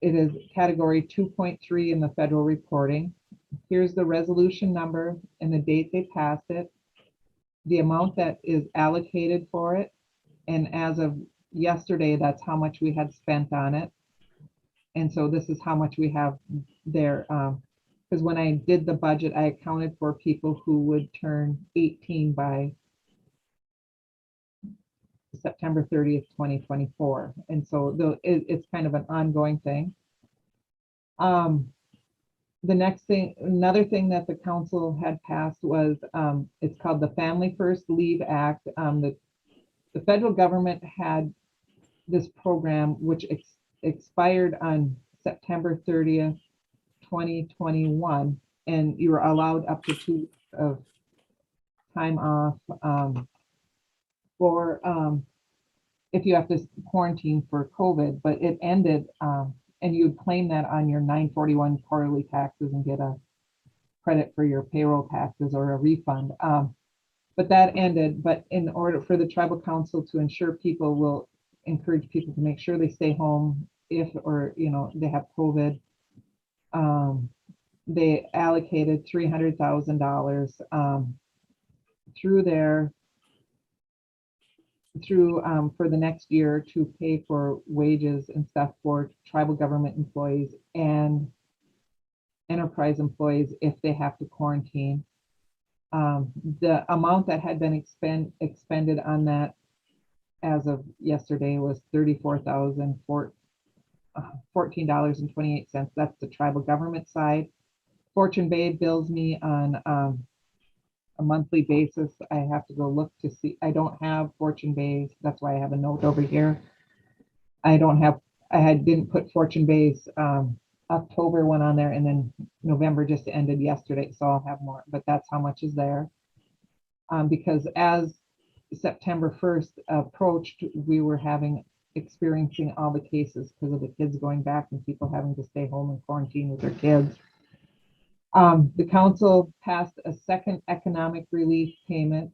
it is category 2.3 in the federal reporting. Here's the resolution number and the date they passed it, the amount that is allocated for it. And as of yesterday, that's how much we had spent on it. And so this is how much we have there. Because when I did the budget, I accounted for people who would turn 18 by September 30th, 2024. And so it's kind of an ongoing thing. The next thing, another thing that the council had passed was, it's called the Family First Leave Act. The federal government had this program which expired on September 30th, 2021, and you were allowed up to 2 weeks of time off for if you have to quarantine for COVID, but it ended, and you'd claim that on your 941 quarterly taxes and get a credit for your payroll taxes or a refund. But that ended, but in order for the Tribal Council to ensure people will encourage people to make sure they stay home if, or, you know, they have COVID, they allocated $300,000 for the next year to pay for wages and stuff for tribal government employees and enterprise employees if they have to quarantine. The amount that had been expended on that as of yesterday was $14.28. That's the tribal government side. Fortune Bay bills me on a monthly basis. I have to go look to see. I don't have Fortune Bay's. That's why I have a note over here. Didn't put Fortune Bay's October one on there, and then November just ended yesterday, so I'll have more, but that's how much is there. Because as September 1st approached, we were experiencing all the cases because of the kids going back and people having to stay home and quarantine with their kids. The council passed a second economic relief payment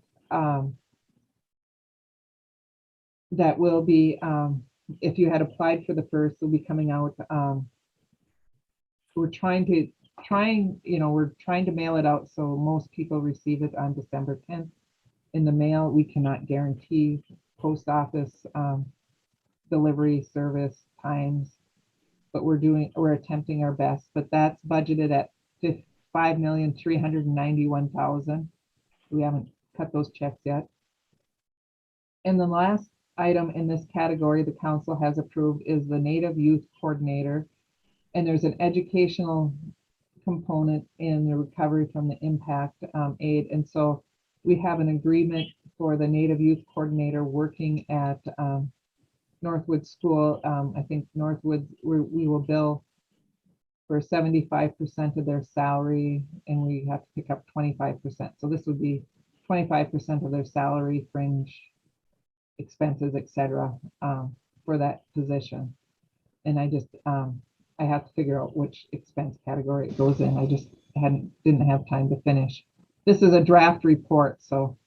that will be, if you had applied for the first, will be coming out. We're trying to mail it out so most people receive it on December 10th in the mail. We cannot guarantee post office delivery service times, but we're attempting our best. But that's budgeted at $5,391,000. We haven't cut those checks yet. And the last item in this category the council has approved is the Native Youth Coordinator. And there's an educational component in the recovery from the impact aid. And so we have an agreement for the Native Youth Coordinator working at Northwood School. I think Northwood, we will bill for 75% of their salary, and we have to pick up 25%. So this would be 25% of their salary, fringe expenses, etc., for that position. And I just, I have to figure out which expense category it goes in. I just didn't have time to finish. This is a draft report, so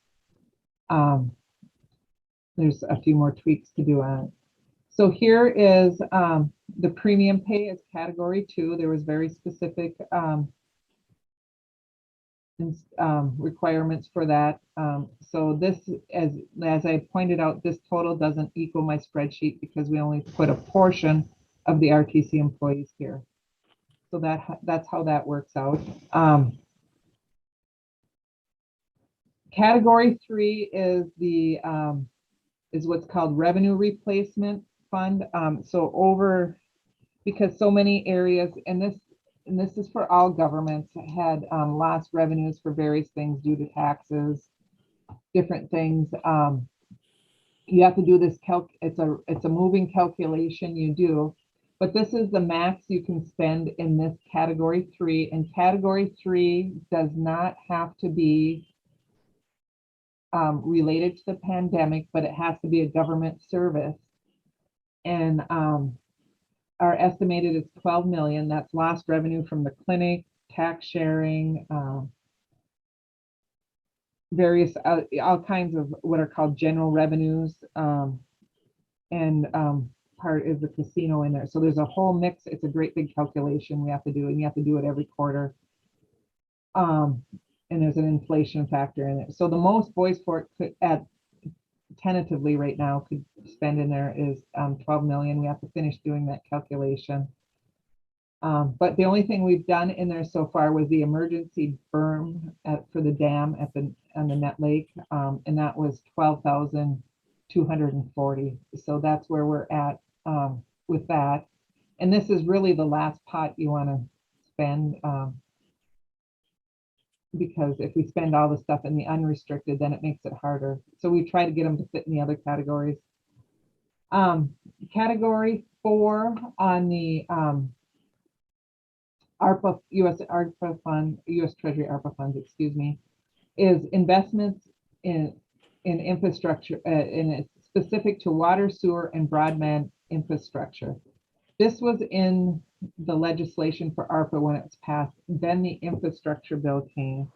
there's a few more tweaks to do on it. So here is the premium pay is category 2. There was very specific requirements for that. So this, as I pointed out, this total doesn't equal my spreadsheet because we only put a portion of the RTC employees here. So that's how that works out. Category 3 is the is what's called revenue replacement fund. So because so many areas, and this is for all governments, had lost revenues for various things due to taxes, different things. You have to do this it's a moving calculation you do, but this is the max you can spend in this category 3, and category 3 does not have to be related to the pandemic, but it has to be a government service. And our estimated is 12 million. That's lost revenue from the clinic, tax sharing, various all kinds of what are called general revenues, and part is the casino in there. So there's a whole mix. It's a great big calculation we have to do, and you have to do it every quarter. And there's an inflation factor in it. So the most Boys Fort could add tentatively right now could spend in there is 12 million. We have to finish doing that calculation. But the only thing we've done in there so far was the emergency berm for the dam on the Net Lake, and that was 12,240. So that's where we're at with that. And this is really the last pot you want to spend, because if we spend all the stuff in the unrestricted, then it makes it harder. So we try to get them to fit in the other categories. Category 4 on the ARPA, US ARPA fund, US Treasury ARPA funds, excuse me, is investments in infrastructure, and it's specific to water, sewer, and broadband infrastructure. This was in the legislation for ARPA when it was passed. Then the infrastructure bill came.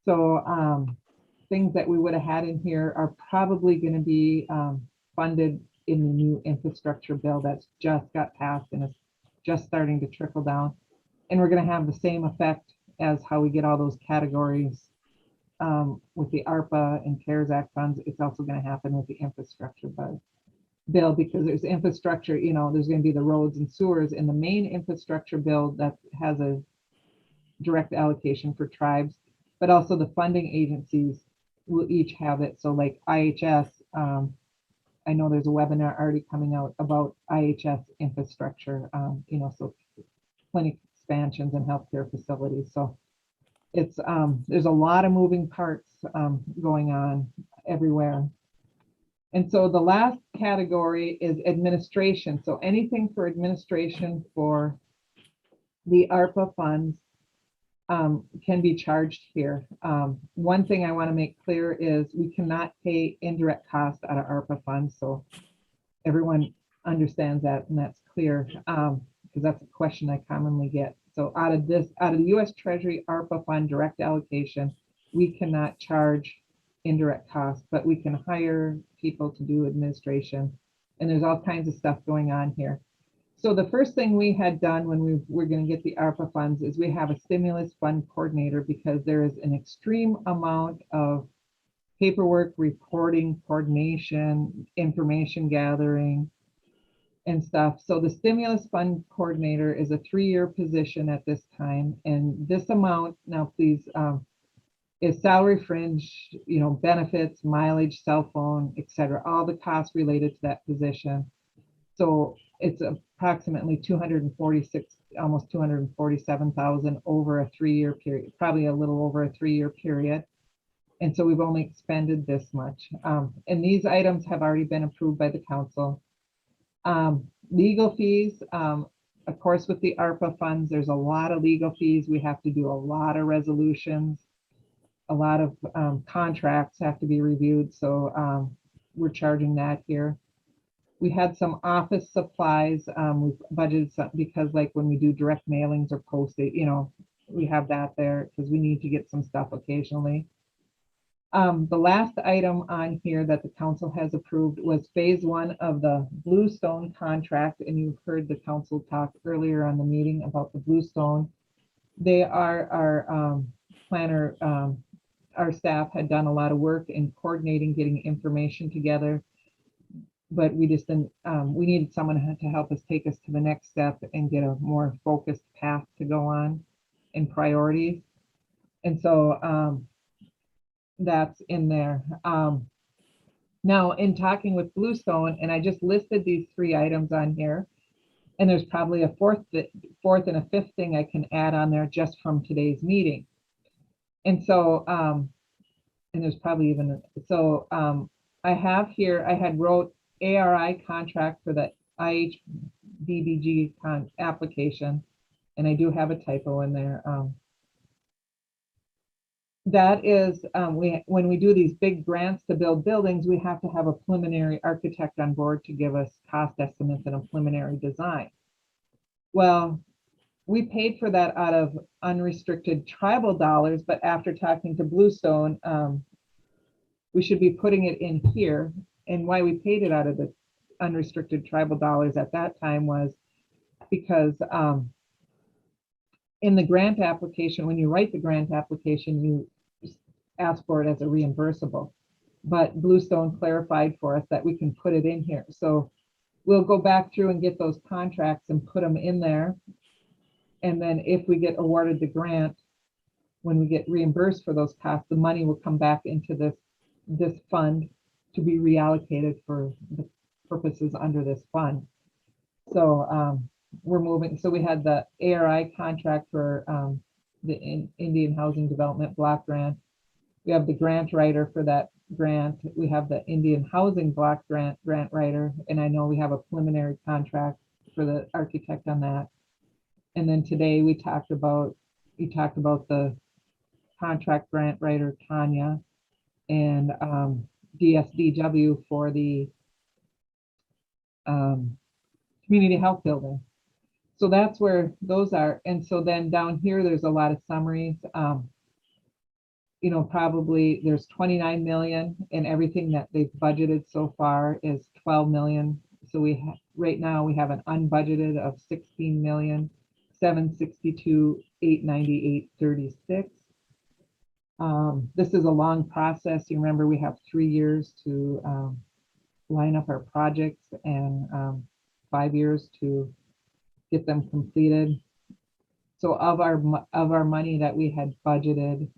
So things that we would have had in here are probably going to be funded in the new infrastructure bill that's just got passed and is just starting to trickle down. And we're going to have the same effect as how we get all those categories with the ARPA and CARES Act funds. It's also going to happen with the infrastructure bill, because there's infrastructure, there's going to be the roads and sewers in the main infrastructure bill that has a direct allocation for tribes, but also the funding agencies will each have it. So like IHS, I know there's a webinar already coming out about IHS infrastructure, so clinic expansions and healthcare facilities. So it's there's a lot of moving parts going on everywhere. And so the last category is administration. So anything for administration for the ARPA funds can be charged here. One thing I want to make clear is we cannot pay indirect costs out of ARPA funds. So everyone understands that, and that's clear, because that's a question I commonly get. So out of the US Treasury ARPA fund direct allocation, we cannot charge indirect costs, but we can hire people to do administration. And there's all kinds of stuff going on here. So the first thing we had done when we were going to get the ARPA funds is we have a stimulus fund coordinator, because there is an extreme amount of paperwork, reporting, coordination, information gathering, and stuff. So the stimulus fund coordinator is a 3-year position at this time. And this amount, now please, is salary, fringe, benefits, mileage, cell phone, etc., all the costs related to that position. So it's approximately 246, almost 247,000 over a 3-year period, probably a little over a 3-year period. And so we've only expended this much. And these items have already been approved by the council. Legal fees, of course, with the ARPA funds, there's a lot of legal fees. We have to do a lot of resolutions. A lot of contracts have to be reviewed. So we're charging that here. We had some office supplies. We've budgeted some because like when we do direct mailings or postage, you know, we have that there because we need to get some stuff occasionally. The last item on here that the council has approved was phase 1 of the Bluestone contract. And you've heard the council talk earlier on the meeting about the Bluestone. They are our planner, our staff had done a lot of work in coordinating, getting information together. But we just didn't, we needed someone to help us take us to the next step and get a more focused path to go on and priorities. And so that's in there. Now in talking with Bluestone, and I just listed these 3 items on here, and there's probably a fourth and a fifth thing I can add on there just from today's meeting. And so, and there's probably even, so I have here, I had wrote ARI contract for the IHBBG application, and I do have a typo in there. That is, when we do these big grants to build buildings, we have to have a preliminary architect on board to give us cost estimates and a preliminary design. Well, we paid for that out of unrestricted tribal dollars, but after talking to Bluestone, we should be putting it in here. And why we paid it out of the unrestricted tribal dollars at that time was because in the grant application, when you write the grant application, you ask for it as a reimbursable. But Bluestone clarified for us that we can put it in here. So we'll go back through and get those contracts and put them in there. And then if we get awarded the grant, when we get reimbursed for those costs, the money will come back into this fund to be reallocated for the purposes under this fund. So we're moving. So we had the ARI contract for the Indian Housing Development Block Grant. We have the grant writer for that grant. We have the Indian Housing Block Grant writer. And I know we have a preliminary contract for the architect on that. And then today we talked about the contract grant writer, Tanya, and DSDW for the community health building. So that's where those are. And so then down here, there's a lot of summaries. You know, probably there's 29 million and everything that they've budgeted so far is 12 million. So we right now we have an unbudgeted of 16,762,898.36. This is a long process. You remember we have 3 years to line up our projects and 5 years to get them completed. So of our money that we had budgeted,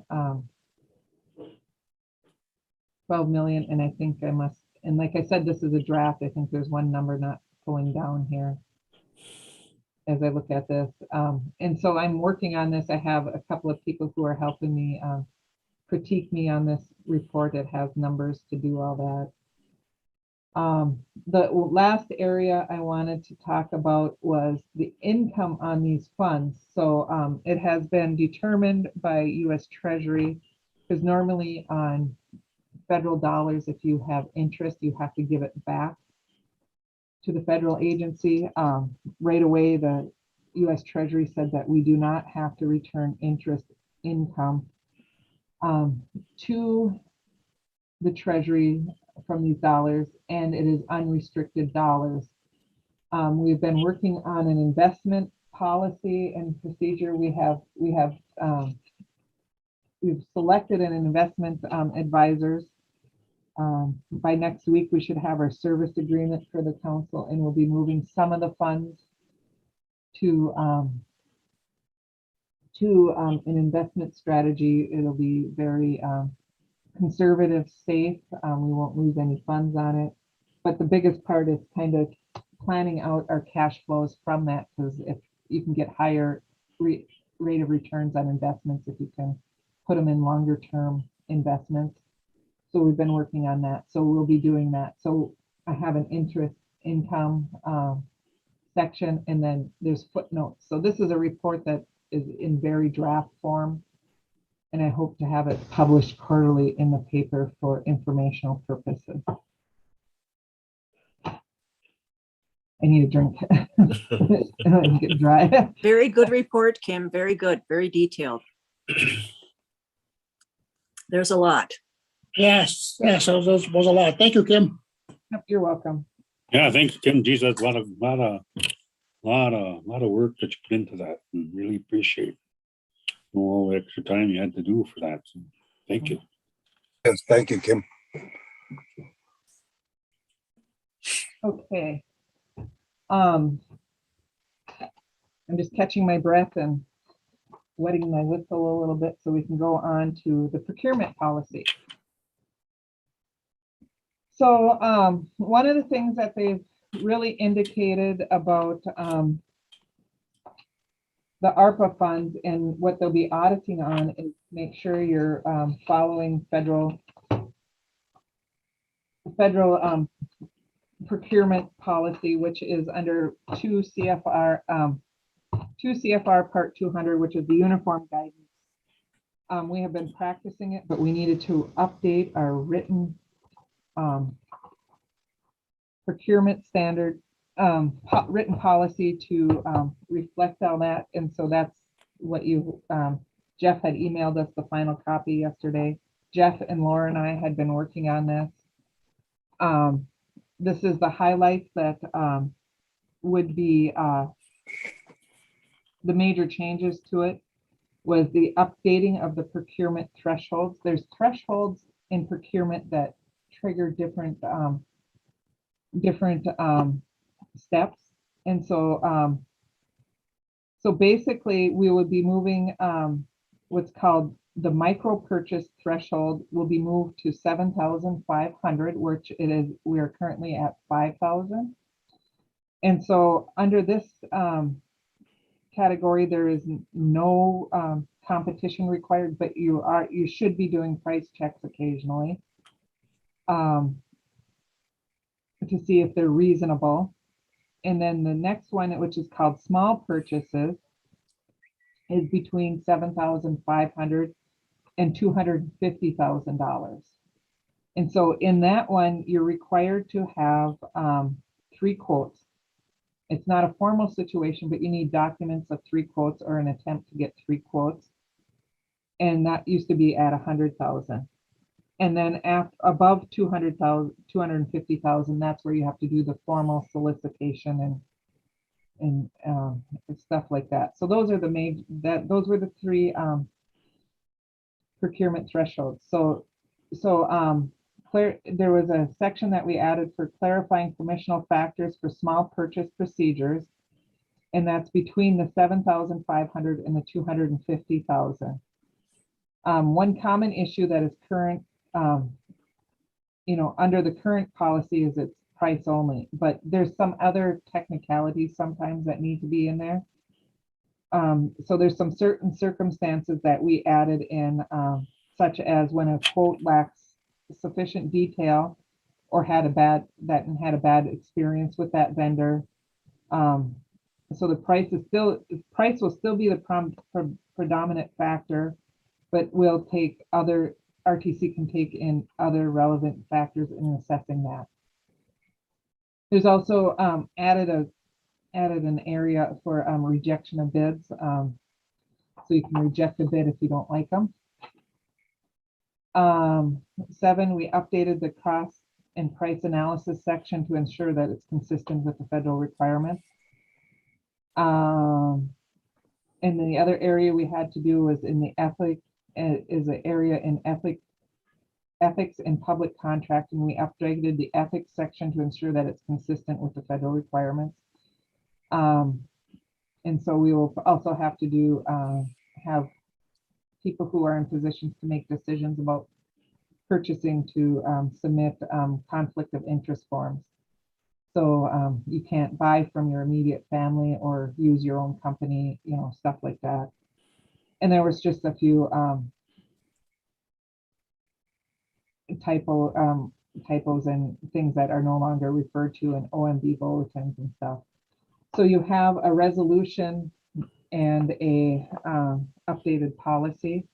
12 million, and I think I must, and like I said, this is a draft. I think there's one number not pulling down here as I look at this. And so I'm working on this. I have a couple of people who are helping me critique me on this report. It has numbers to do all that. The last area I wanted to talk about was the income on these funds. So it has been determined by US Treasury, because normally on federal dollars, if you have interest, you have to give it back to the federal agency. Right away, the US Treasury said that we do not have to return interest income to the Treasury from these dollars, and it is unrestricted dollars. We've been working on an investment policy and procedure. We've selected an investment advisors. By next week, we should have our service agreement for the council, and we'll be moving some of the funds to an investment strategy. It'll be very conservative, safe. We won't lose any funds on it. But the biggest part is kind of planning out our cash flows from that, because if you can get higher rate of returns on investments if you can put them in longer term investments. So we've been working on that. So we'll be doing that. So I have an interest income section, and then there's footnotes. So this is a report that is in very draft form, and I hope to have it published quarterly in the paper for informational purposes. I need a drink. I get dry. Very good report, Kim. Very good. Very detailed. There's a lot. Yes, yes, so this was a lot. Thank you, Kim. Yep, you're welcome. Yeah, thanks, Kim. Geez, that's a lot of work that you put into that, and really appreciate all the extra time you had to do for that. So thank you. Yes, thank you, Kim. Okay. I'm just catching my breath and wetting my whistle a little bit so we can go on to the procurement policy. So one of the things that they've really indicated about the ARPA funds and what they'll be auditing on is make sure you're following federal procurement policy, which is under 2 CFR Part 200, which is the uniform guidance. We have been practicing it, but we needed to update our written procurement standard, written policy to reflect all that. And so that's what you, Jeff had emailed us the final copy yesterday. Jeff and Laura and I had been working on this. This is the highlights that would be the major changes to it was the updating of the procurement thresholds. There's thresholds in procurement that trigger different steps. And so so basically we would be moving what's called the micro purchase threshold will be moved to 7,500, which it is, we are currently at 5,000. And so under this category, there is no competition required, but you should be doing price checks occasionally to see if they're reasonable. And then the next one, which is called small purchases, is between 7,500 and $250,000. And so in that one, you're required to have 3 quotes. It's not a formal situation, but you need documents of 3 quotes or an attempt to get 3 quotes. And that used to be at 100,000. And then above 200,000, 250,000, that's where you have to do the formal solicitation and stuff like that. So those are the main, those were the 3 procurement thresholds. So there was a section that we added for clarifying permissional factors for small purchase procedures, and that's between the 7,500 and the 250,000. One common issue that is current, under the current policy is it's price only, but there's some other technicalities sometimes that need to be in there. So there's some certain circumstances that we added in, such as when a quote lacks sufficient detail or had a bad experience with that vendor. So the price will still be the predominant factor, but we'll take RTC can take in other relevant factors in assessing that. There's also added an area for rejection of bids. So you can reject a bid if you don't like them. 7, we updated the cost and price analysis section to ensure that it's consistent with the federal requirements. And the other area we had to do was in the ethics, is an area in ethics and public contracting. We updated the ethics section to ensure that it's consistent with the federal requirements. And so we will also have to do have people who are in positions to make decisions about purchasing to submit conflict of interest forms. So you can't buy from your immediate family or use your own company, stuff like that. And there was just a few typos and things that are no longer referred to in OMB bulletins and stuff. So you have a resolution and a updated policy.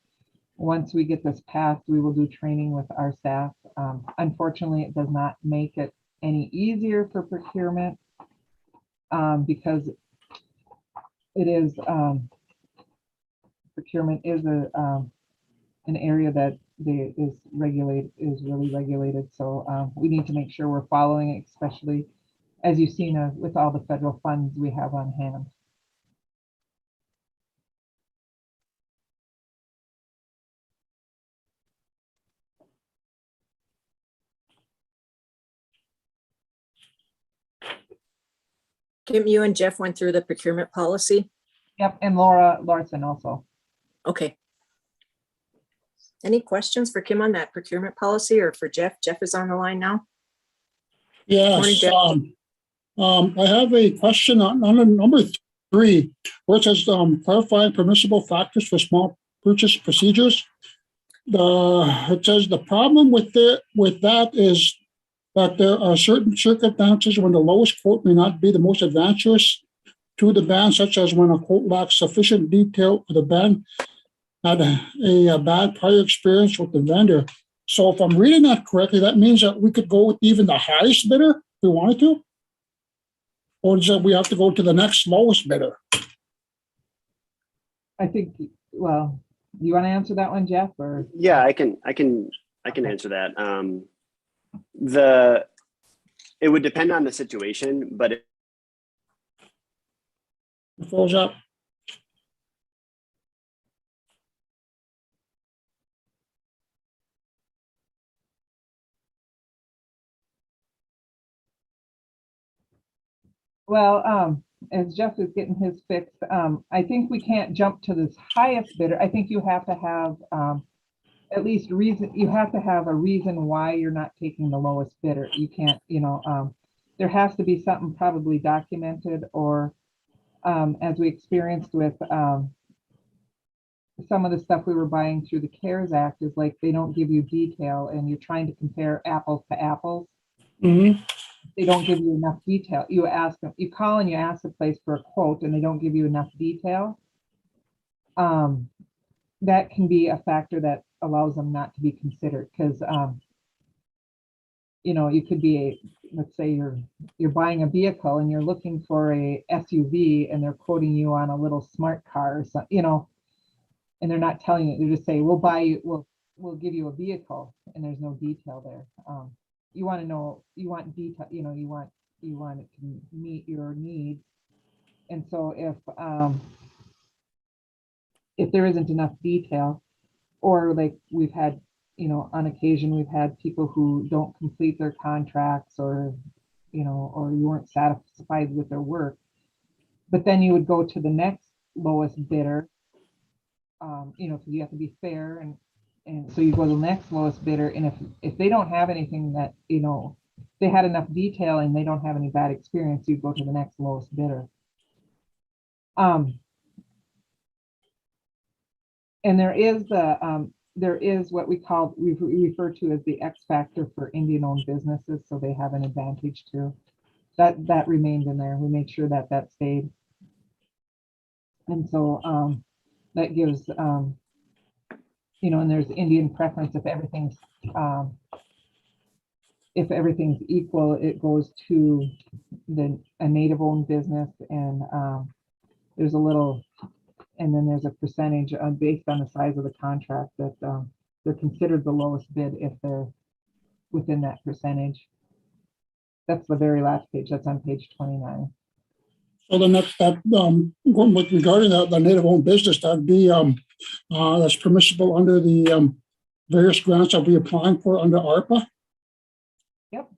Once we get this passed, we will do training with our staff. Unfortunately, it does not make it any easier for procurement because it is procurement is an area that is really regulated. So we need to make sure we're following it, especially as you've seen with all the federal funds we have on hand. Kim, you and Jeff went through the procurement policy? Yep, and Laura Larson also. Okay. Any questions for Kim on that procurement policy or for Jeff? Jeff is on the line now. Morning, Yes, Jeff. I have a question on number 3, where it says clarifying permissible factors for small purchase procedures. It says the problem with that is that there are certain circumstances when the lowest quote may not be the most advantageous to the band, such as when a quote lacks sufficient detail or the band had a bad prior experience with the vendor. So if I'm reading that correctly, that means that we could go with even the highest bidder if we wanted to? Or does that we have to go to the next lowest bidder? I think, well, you want to answer that one, Jeff? Or yeah, I can answer that. It would depend on the situation, but It falls up. well, as Jeff is getting his fixed, I think we can't jump to this highest bidder. I think you have to have at least reason. You have to have a reason why you're not taking the lowest bidder. You can't, there has to be something probably documented, or as we experienced with some of the stuff we were buying through the CARES Act, is like they don't give you detail and you're trying to compare apples to apples. Mm-hmm. They don't give you enough detail. You ask them, you call and you ask the place for a quote and they don't give you enough detail. That can be a factor that allows them not to be considered, because you could be let's say you're buying a vehicle and you're looking for a SUV and they're quoting you on a little smart car or something, and they're not telling you. They just say, we'll give you a vehicle, and there's no detail there. You want to know, you want detail, you want it to meet your needs. And so if there isn't enough detail, or like we've had, on occasion, we've had people who don't complete their contracts, or you weren't satisfied with their work, but then you would go to the next lowest bidder, because you have to be fair, and so you go to the next lowest bidder, and if they don't have anything that, they had enough detail and they don't have any bad experience, you go to the next lowest bidder. And there is what we refer to as the X factor for Indian-owned businesses, so they have an advantage too. That remained in there. We made sure that stayed, and so that gives and there's Indian preference. If everything's equal, it goes to a native-owned business, and there's a little. And then there's a percentage based on the size of the contract that they're considered the lowest bid if they're within that percentage. That's the very last page. That's on page 29. So the next step, with regarding the native-owned business, that'd be that's permissible under the various grants that we're applying for under ARPA. Yep.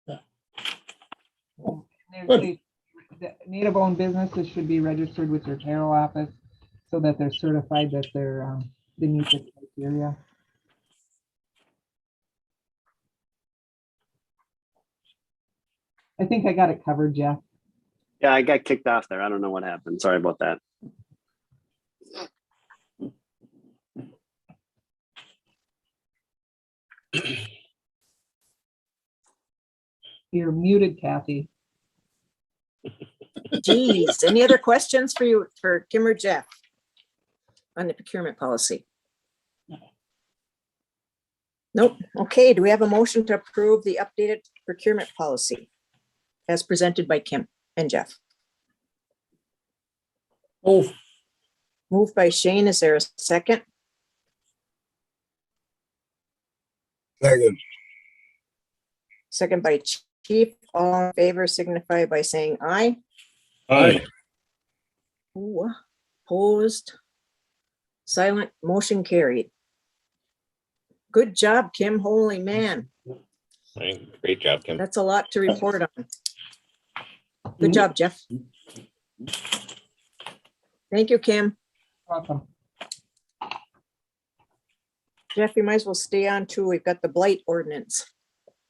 Yeah. The native-owned businesses should be registered with your Taro office so that they're certified that they meet the criteria. I think I got it covered, Jeff. Yeah, I got kicked off there. I don't know what happened. Sorry about that. You're muted, Kathy. Geez, any other questions for you, for Kim or Jeff on the procurement policy? Nope. Okay, do we have a motion to approve the updated procurement policy as presented by Kim and Jeff? Oh, Moved by Shane. Is there a second? Second. Second by Chief. All in favor signify by saying aye. Aye. Ooh, opposed. Silent. Motion carried. Good job, Kim. Holy man. Great job, Kim. That's a lot to report on. Good job, Jeff. Thank you, Kim. Welcome. Jeff, you might as well stay on too. We've got the blight ordinance.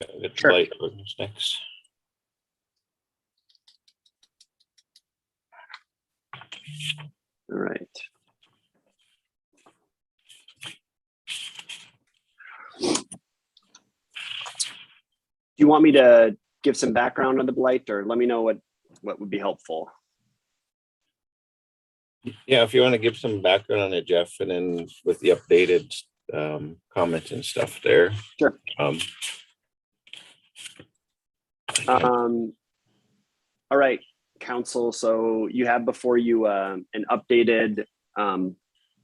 The Blight Ordinance next. All right. Do you want me to give some background on the blight, or let me know what would be helpful? Yeah, if you want to give some background on it, Jeff, and then with the updated comments and stuff there. Sure. All right, Council. So you have before you an updated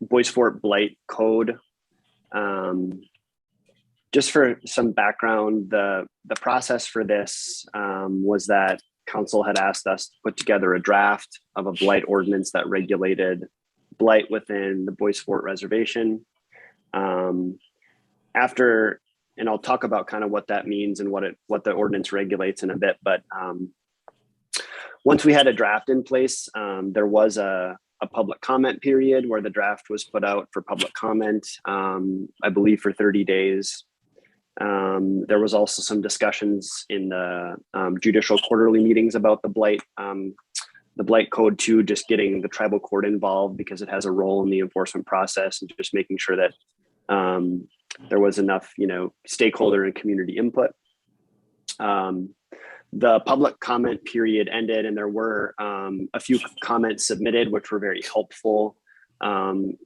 Bois Forte Blight Code. Just for some background, the process for this was that Council had asked us to put together a draft of a blight ordinance that regulated blight within the Bois Forte Reservation. After, and I'll talk about kind of what that means and what the ordinance regulates in a bit, but once we had a draft in place, there was a public comment period where the draft was put out for public comment, I believe for 30 days. There was also some discussions in the judicial quarterly meetings about the blight code too, just getting the tribal court involved because it has a role in the enforcement process and just making sure that there was enough, stakeholder and community input. The public comment period ended and there were a few comments submitted, which were very helpful.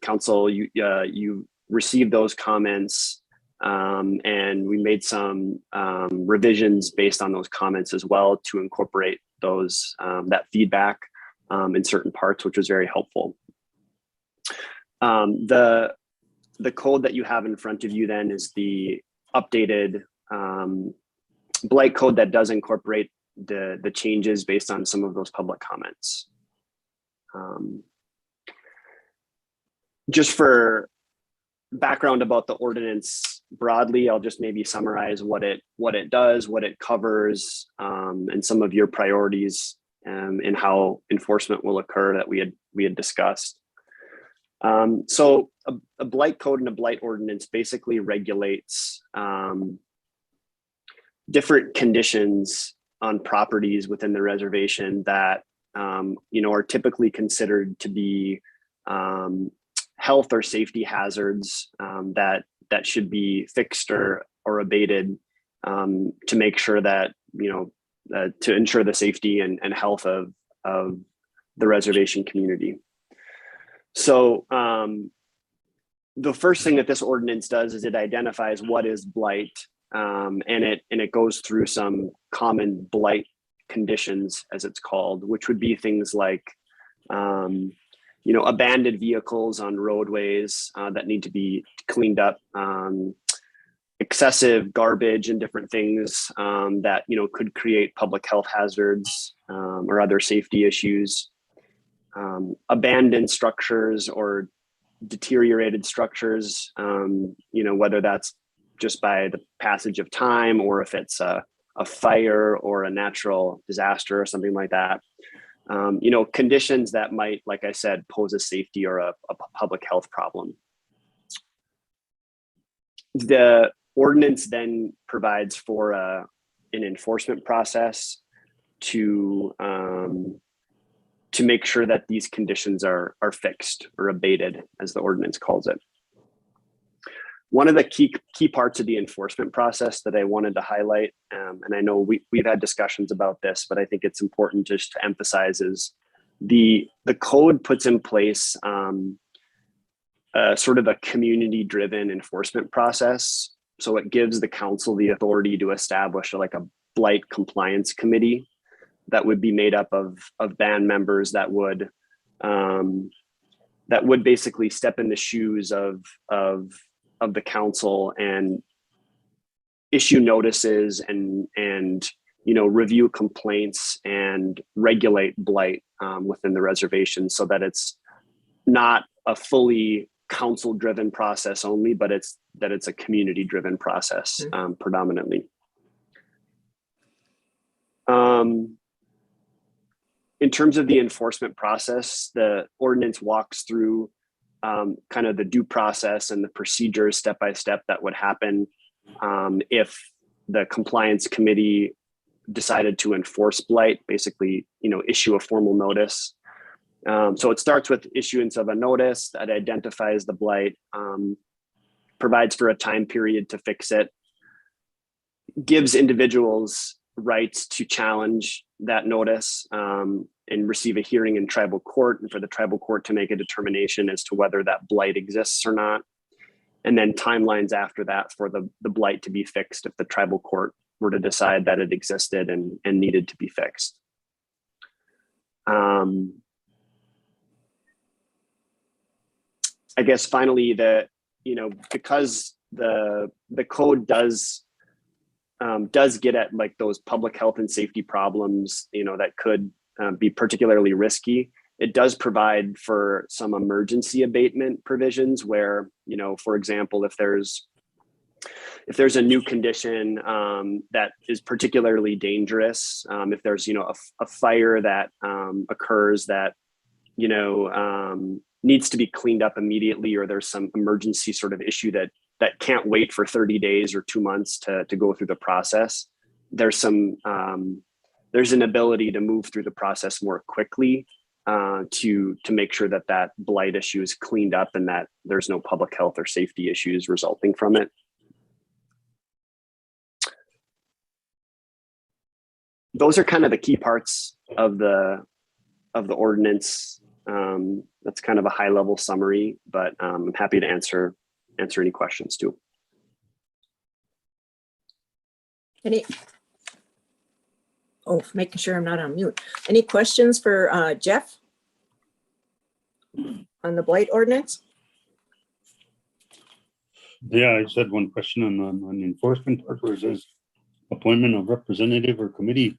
Council, you received those comments. And we made some revisions based on those comments as well to incorporate those that feedback in certain parts, which was very helpful. The code that you have in front of you then is the updated blight code that does incorporate the changes based on some of those public comments. Just for background about the ordinance broadly, I'll just maybe summarize what it does, what it covers, and some of your priorities and how enforcement will occur that we had discussed. So a blight code and a blight ordinance basically regulates different conditions on properties within the reservation that are typically considered to be health or safety hazards that should be fixed or abated to make sure that to ensure the safety and health of the reservation community. So the first thing that this ordinance does is it identifies what is blight, and it goes through some common blight conditions, as it's called, which would be things like abandoned vehicles on roadways that need to be cleaned up, excessive garbage and different things that could create public health hazards or other safety issues, abandoned structures or deteriorated structures, whether that's just by the passage of time or if it's a fire or a natural disaster or something like that. Conditions that might, like I said, pose a safety or a public health problem. The ordinance then provides for an enforcement process. to make sure that these conditions are fixed or abated, as the ordinance calls it. One of the key parts of the enforcement process that I wanted to highlight, and I know we've had discussions about this, but I think it's important just to emphasize, is the code puts in place sort of a community-driven enforcement process. So it gives the council the authority to establish like a blight compliance committee that would be made up of band members that would basically step in the shoes of the council and issue notices and review complaints and regulate blight within the reservation, so that it's not a fully council driven process only, but it's a community driven process predominantly. In terms of the enforcement process, the ordinance walks through kind of the due process and the procedures step by step that would happen if the compliance committee decided to enforce blight, basically, issue a formal notice. So it starts with issuance of a notice that identifies the blight, provides for a time period to fix it, gives individuals rights to challenge that notice and receive a hearing in tribal court, and for the tribal court to make a determination as to whether that blight exists or not. And then timelines after that for the blight to be fixed if the tribal court were to decide that it existed and needed to be fixed. I guess finally that, because the code does get at like those public health and safety problems, that could be particularly risky. It does provide for some emergency abatement provisions where, for example, if there's a new condition that is particularly dangerous, if there's, a fire that occurs that, needs to be cleaned up immediately, or there's some emergency sort of issue that can't wait for 30 days or 2 months to go through the process, there's an ability to move through the process more quickly to make sure that blight issue is cleaned up and that there's no public health or safety issues resulting from it. Those are kind of the key parts of the ordinance. That's kind of a high level summary, but I'm happy to answer any questions too. Making sure I'm not on mute. Any questions for Jeff on the blight ordinance? Yeah, I just had one question on the enforcement part, where it says appointment of representative or committee.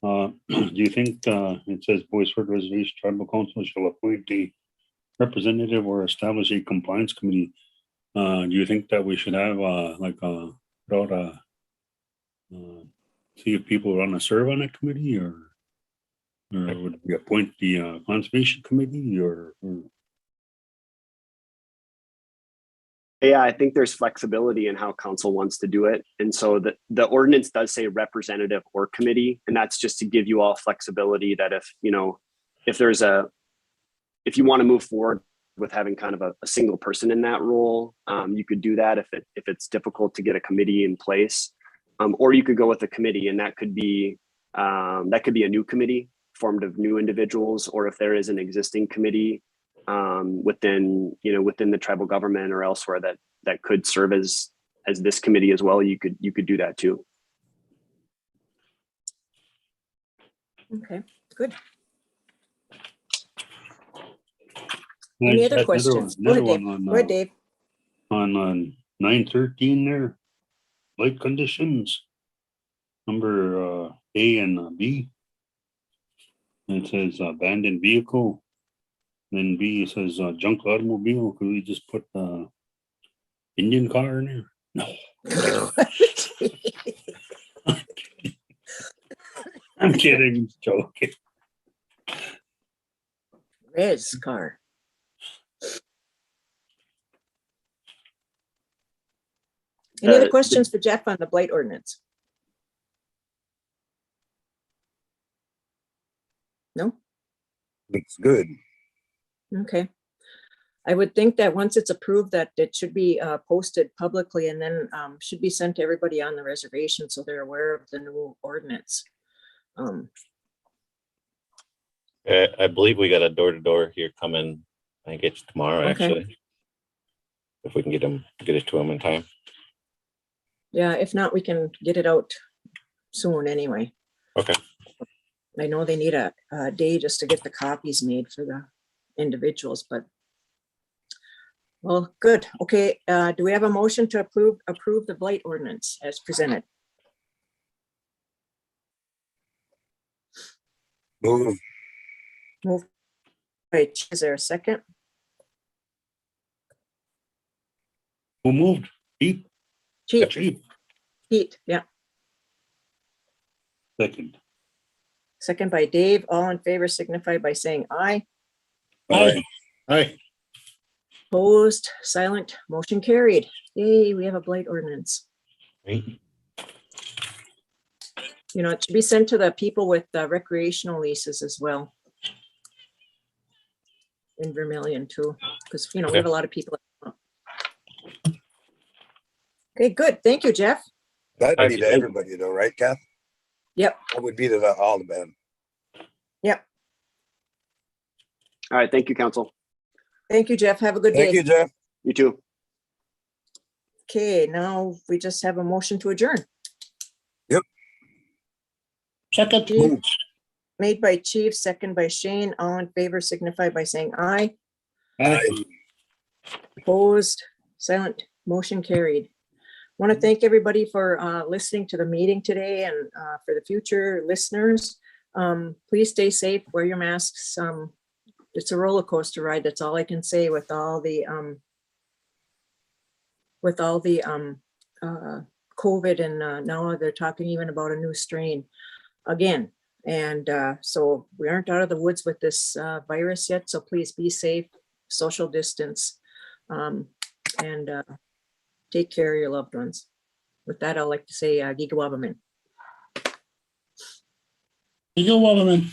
Do you think it says Bois Forte Reservation Tribal Council shall appoint a representative or establish a compliance committee? Do you think that we should have see if people want to serve on a committee, or would we appoint the conservation committee or? Yeah, I think there's flexibility in how council wants to do it. And so the ordinance does say representative or committee, and that's just to give you all flexibility that if you want to move forward with having kind of a single person in that role, you could do that if it's difficult to get a committee in place. Or you could go with a committee, and that could be a new committee formed of new individuals, or if there is an existing committee within the tribal government or elsewhere that could serve as this committee as well, you could do that too. Okay, good. Any other questions? Go ahead, Dave. On 913 there, blight conditions, number A and B. It says abandoned vehicle. Then B says junk automobile. Could we just put Indian car in there? No. I'm kidding. Just joking. Res car. Any other questions for Jeff on the blight ordinance? The No? Looks good. Okay. I would think that once it's approved, that it should be posted publicly and then should be sent to everybody on the reservation so they're aware of the new ordinance. I believe we got a door-to-door here coming. I think it's tomorrow, Okay. actually. If we can get it to them in time. Yeah, if not, we can get it out soon anyway. Okay. I know they need a day just to get the copies made for the individuals, but well, good. Okay, do we have a motion to approve the blight ordinance as presented? Move. Move. Right, is there a second? Who moved? Pete? Chief. Chief. Pete, yeah. Second. Second by Dave. All in favor signify by saying aye. Aye. Aye. Opposed, silent, motion carried. Yay, we have a blight ordinance. Right. You know, it should be sent to the people with recreational leases as well. In Vermillion too, because, you know, we have a lot of people. Okay, good. Thank you, Jeff. That'd be to everybody though, right, Kath? Yep. That would be to all the men. Yep. All right. Thank you, council. Thank you, Jeff. Have a good day. Thank you, Jeff. You too. Okay, now we just have a motion to adjourn. Yep. Second. Chief, made by Chief, second by Shane. All in favor signify by saying aye. Aye. Opposed, silent, motion carried. Want to thank everybody for listening to the meeting today, and for the future listeners, please stay safe, wear your masks. It's a roller coaster ride. That's all I can say with all the COVID, and now they're talking even about a new strain again. And so we aren't out of the woods with this virus yet. So please be safe, social distance, and take care of your loved ones. With that, I'd like to say, Giga Abatement. Giga Abatement.